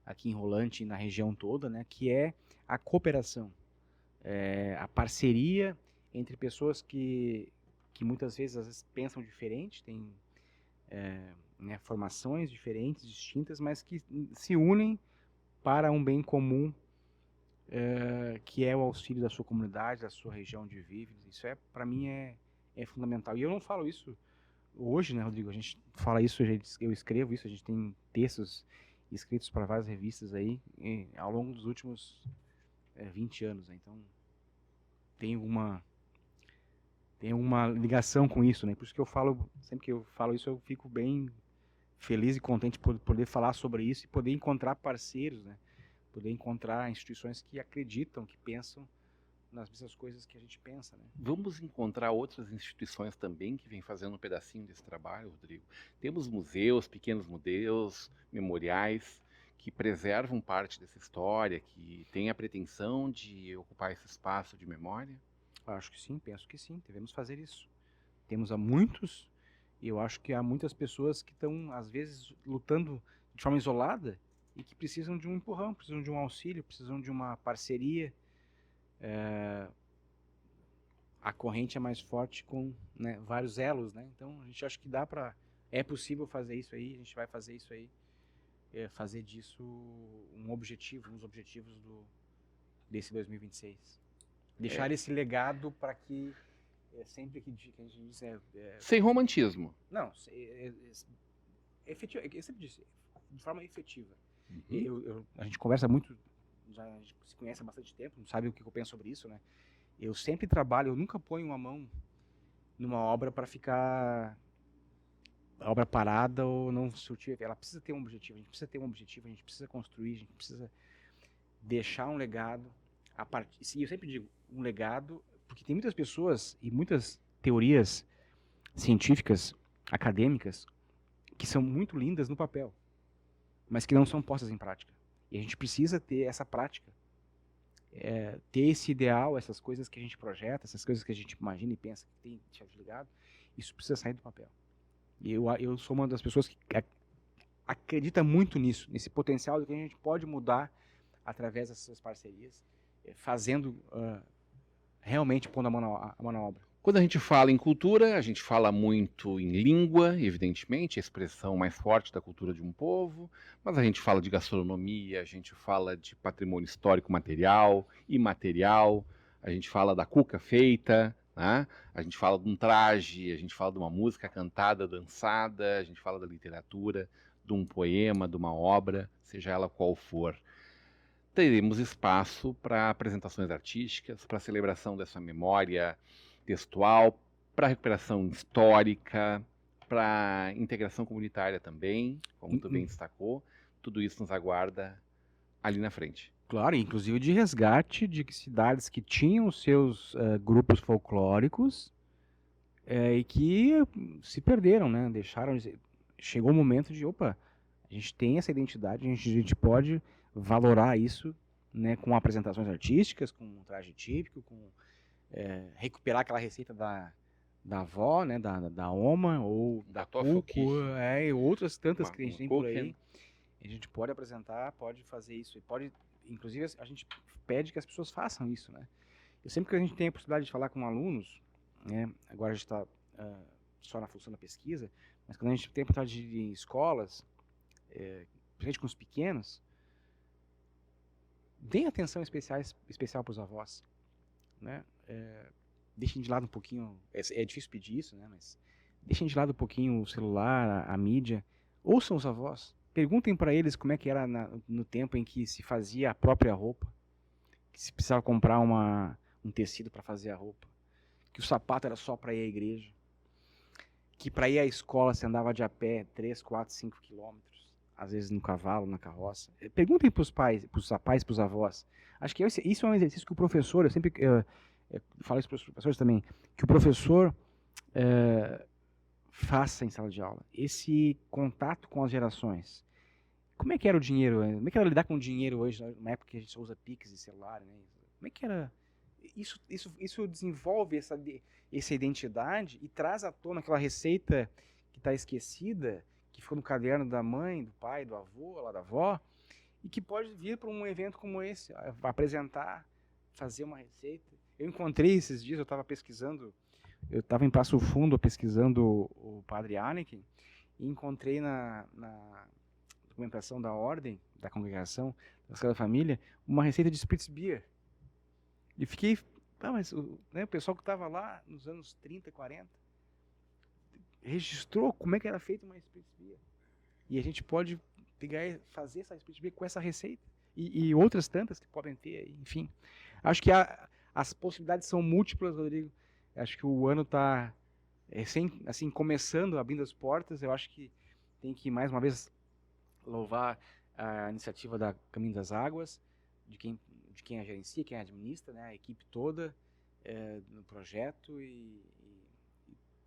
aqui em Rolante e na região toda, né, que é a cooperação, a parceria entre pessoas que muitas vezes, às vezes pensam diferente, têm né, formações diferentes, distintas, mas que se unem para um bem comum, que é o auxílio da sua comunidade, da sua região onde vive. Isso para mim é fundamental. E eu não falo isso hoje, né, Rodrigo? A gente fala isso, eu escrevo isso, a gente tem textos escritos para várias revistas aí ao longo dos últimos 20 anos, né? Então tem uma ligação com isso, né? Por isso que eu falo, sempre que eu falo isso, eu fico bem feliz e contente por poder falar sobre isso e poder encontrar parceiros, né? Poder encontrar instituições que acreditam, que pensam nas mesmas coisas que a gente pensa, né? Vamos encontrar outras instituições também que vêm fazendo um pedacinho desse trabalho, Rodrigo. Temos museus, pequenos museus, memoriais, que preservam parte dessa história, que têm a pretensão de ocupar esse espaço de memória? Acho que sim, penso que sim, devemos fazer isso. Temos há muitos, e eu acho que há muitas pessoas que estão, às vezes, lutando de forma isolada e que precisam de um empurrão, precisam de um auxílio, precisam de uma parceria. A corrente é mais forte com, né, vários elos, né? Então a gente acha que é possível fazer isso aí, a gente vai fazer isso aí, fazer disso um objetivo, um dos objetivos desse 2026. Deixar esse legado para que sempre que a gente diz sem romantismo. Não, efetivo, eu sempre disse, de forma efetiva. A gente conversa muito, a gente se conhece há bastante tempo, não sabe o que eu penso sobre isso, né? Eu sempre trabalho, eu nunca ponho a mão numa obra para ficar a obra parada ou não surtir. Ela precisa ter um objetivo, a gente precisa ter um objetivo, a gente precisa construir, a gente precisa deixar um legado. E eu sempre digo, um legado, porque tem muitas pessoas e muitas teorias científicas, acadêmicas, que são muito lindas no papel, mas que não são postas em prática. E a gente precisa ter essa prática. Ter esse ideal, essas coisas que a gente projeta, essas coisas que a gente imagina e pensa que tem deixado de legado, isso precisa sair do papel. E eu sou uma das pessoas que acredita muito nisso, nesse potencial que a gente pode mudar através dessas parcerias, fazendo, realmente pondo a mão na obra. Quando a gente fala em cultura, a gente fala muito em língua, evidentemente, a expressão mais forte da cultura de um povo, mas a gente fala de gastronomia, a gente fala de patrimônio histórico material, imaterial, a gente fala da cuca feita, né? A gente fala de um traje, a gente fala de uma música cantada, dançada, a gente fala da literatura, de um poema, de uma obra, seja ela qual for. Teremos espaço para apresentações artísticas, para celebração dessa memória textual, para recuperação histórica, para integração comunitária também, como tu bem destacou. Tudo isso nos aguarda ali na frente. Claro, inclusive de resgate de cidades que tinham seus grupos folclóricos e que se perderam, né? Chegou o momento de, opa, a gente tem essa identidade, a gente pode valorar isso, né, com apresentações artísticas, com um traje típico, com recuperar aquela receita da avó, né, da oma, ou da cuco, e outras tantas que a gente tem por aí. A gente pode apresentar, pode fazer isso, e pode, inclusive a gente pede que as pessoas façam isso, né. Eu sempre que a gente tem a possibilidade de falar com alunos, né, agora a gente está só na função da pesquisa, mas quando a gente tem a oportunidade de ir em escolas, principalmente com os pequenos, deem atenção especial para os avós, né? Deixem de lado um pouquinho, é difícil pedir isso, né? Mas deixem de lado um pouquinho o celular, a mídia, ouçam os avós, perguntem para eles como é que era no tempo em que se fazia a própria roupa, que se precisava comprar um tecido para fazer a roupa, que o sapato era só para ir à igreja, que para ir à escola você andava de a pé 3, 4, 5 quilômetros, às vezes no cavalo, na carroça. Perguntem para os pais, para os avós. Acho que isso é um exercício que o professor, eu sempre falo isso para os professores também, que o professor faça em sala de aula. Esse contato com as gerações. Como é que era o dinheiro? Como é que era lidar com o dinheiro hoje, numa época que a gente só usa Pix e celular, né? Como é que era? Isso desenvolve essa identidade e traz à tona aquela receita que está esquecida, que ficou no caderno da mãe, do pai, do avô, lá da avó, e que pode vir para um evento como esse, apresentar, fazer uma receita. Eu encontrei esses dias, eu estava pesquisando, eu estava em Passo Fundo pesquisando o Padre Anneken, e encontrei na documentação da ordem, da congregação, da Sagrada Família, uma receita de Spritz Beer. E fiquei, mas o pessoal que estava lá nos anos 30, 40, registrou como é que era feita uma Spritz Beer. E a gente pode pegar e fazer essa Spritz Beer com essa receita. E outras tantas que podem ter, enfim. Acho que as possibilidades são múltiplas, Rodrigo. Acho que o ano está assim, começando, abrindo as portas. Eu acho que tem que, mais uma vez, louvar a iniciativa da Caminho das Águas, de quem a gerencia, quem a administra, né, a equipe toda no projeto, e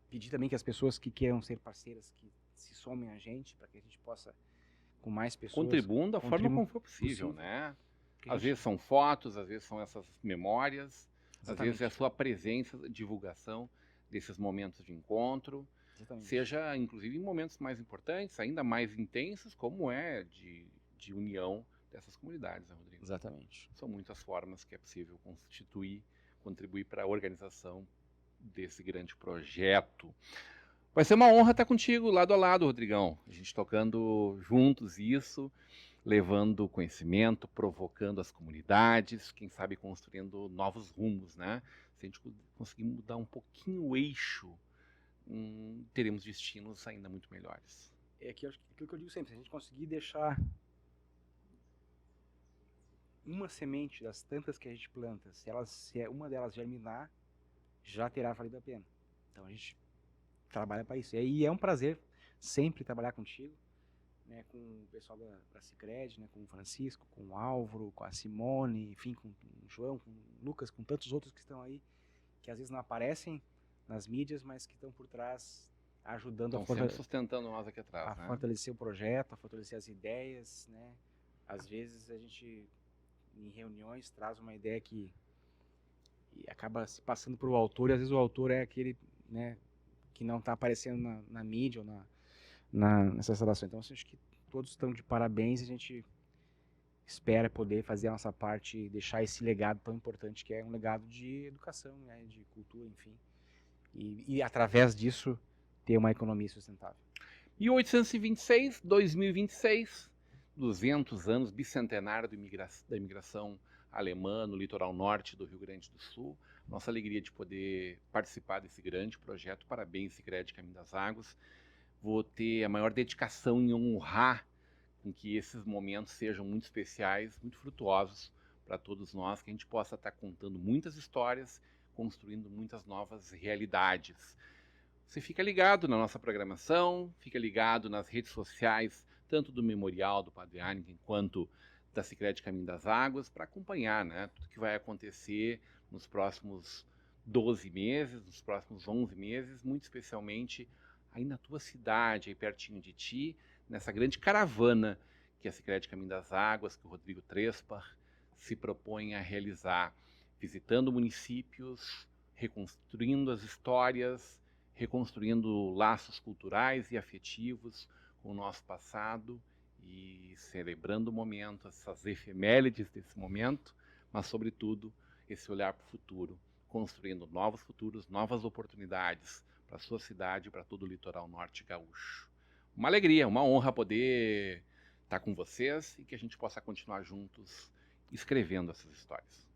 pedir também que as pessoas que queiram ser parceiras, que se somem a gente, para que a gente possa, com mais pessoas... Contribuam da forma como for possível, né? Às vezes são fotos, às vezes são essas memórias, exatamente. Às vezes é a sua presença, divulgação desses momentos de encontro, exatamente. Seja inclusive em momentos mais importantes, ainda mais intensos, como é de união dessas comunidades, né, Rodrigo? Exatamente. São muitas formas que é possível contribuir para a organização desse grande projeto. Vai ser uma honra estar contigo lado a lado, Rodrigão. A gente tocando juntos isso, levando conhecimento, provocando as comunidades, quem sabe construindo novos rumos, né? Se a gente conseguir mudar um pouquinho o eixo, teremos destinos ainda muito melhores. É aquilo que eu digo sempre, se a gente conseguir deixar uma semente das tantas que a gente planta, se uma delas germinar, já terá valido a pena. Então a gente trabalha para isso. E é um prazer sempre trabalhar contigo, né, com o pessoal da Sicredi, né, com o Francisco, com o Álvaro, com a Simone, enfim, com o João, com o Lucas, com tantos outros que estão aí, que às vezes não aparecem nas mídias, mas que estão por trás ajudando sustentando nós aqui atrás, a fortalecer o projeto, a fortalecer as ideias, né? Às vezes a gente em reuniões traz uma ideia que acaba se passando para o autor, e às vezes o autor é aquele, né, que não está aparecendo na mídia ou nessas relações. Então, acho que todos estão de parabéns, a gente espera poder fazer a nossa parte e deixar esse legado tão importante que é um legado de educação, né, de cultura, enfim. E através disso ter uma economia sustentável. 1826, 2026, 200 anos, bicentenário da imigração alemã no litoral norte do Rio Grande do Sul. Nossa alegria de poder participar desse grande projeto. Parabéns, Sicredi Caminho das Águas. Vou ter a maior dedicação em honrar com que esses momentos sejam muito especiais, muito frutuosos para todos nós, que a gente possa estar contando muitas histórias, construindo muitas novas realidades. Você fica ligado na nossa programação, fica ligado nas redes sociais, tanto do Memorial do Padre Heineken quanto da Sicredi Caminho das Águas, para acompanhar, né, tudo que vai acontecer nos próximos 12 meses, nos próximos 11 meses, muito especialmente aí na tua cidade, aí pertinho de ti, nessa grande caravana que a Sicredi Caminho das Águas, que o Rodrigo Trespar se propõe a realizar, visitando municípios, reconstruindo as histórias, reconstruindo laços culturais e afetivos com o nosso passado e celebrando o momento, essas efemérides desse momento, mas, sobretudo, esse olhar para o futuro, construindo novos futuros, novas oportunidades para a sua cidade e para todo o litoral norte gaúcho. Uma alegria, uma honra poder estar com vocês e que a gente possa continuar juntos escrevendo essas histórias.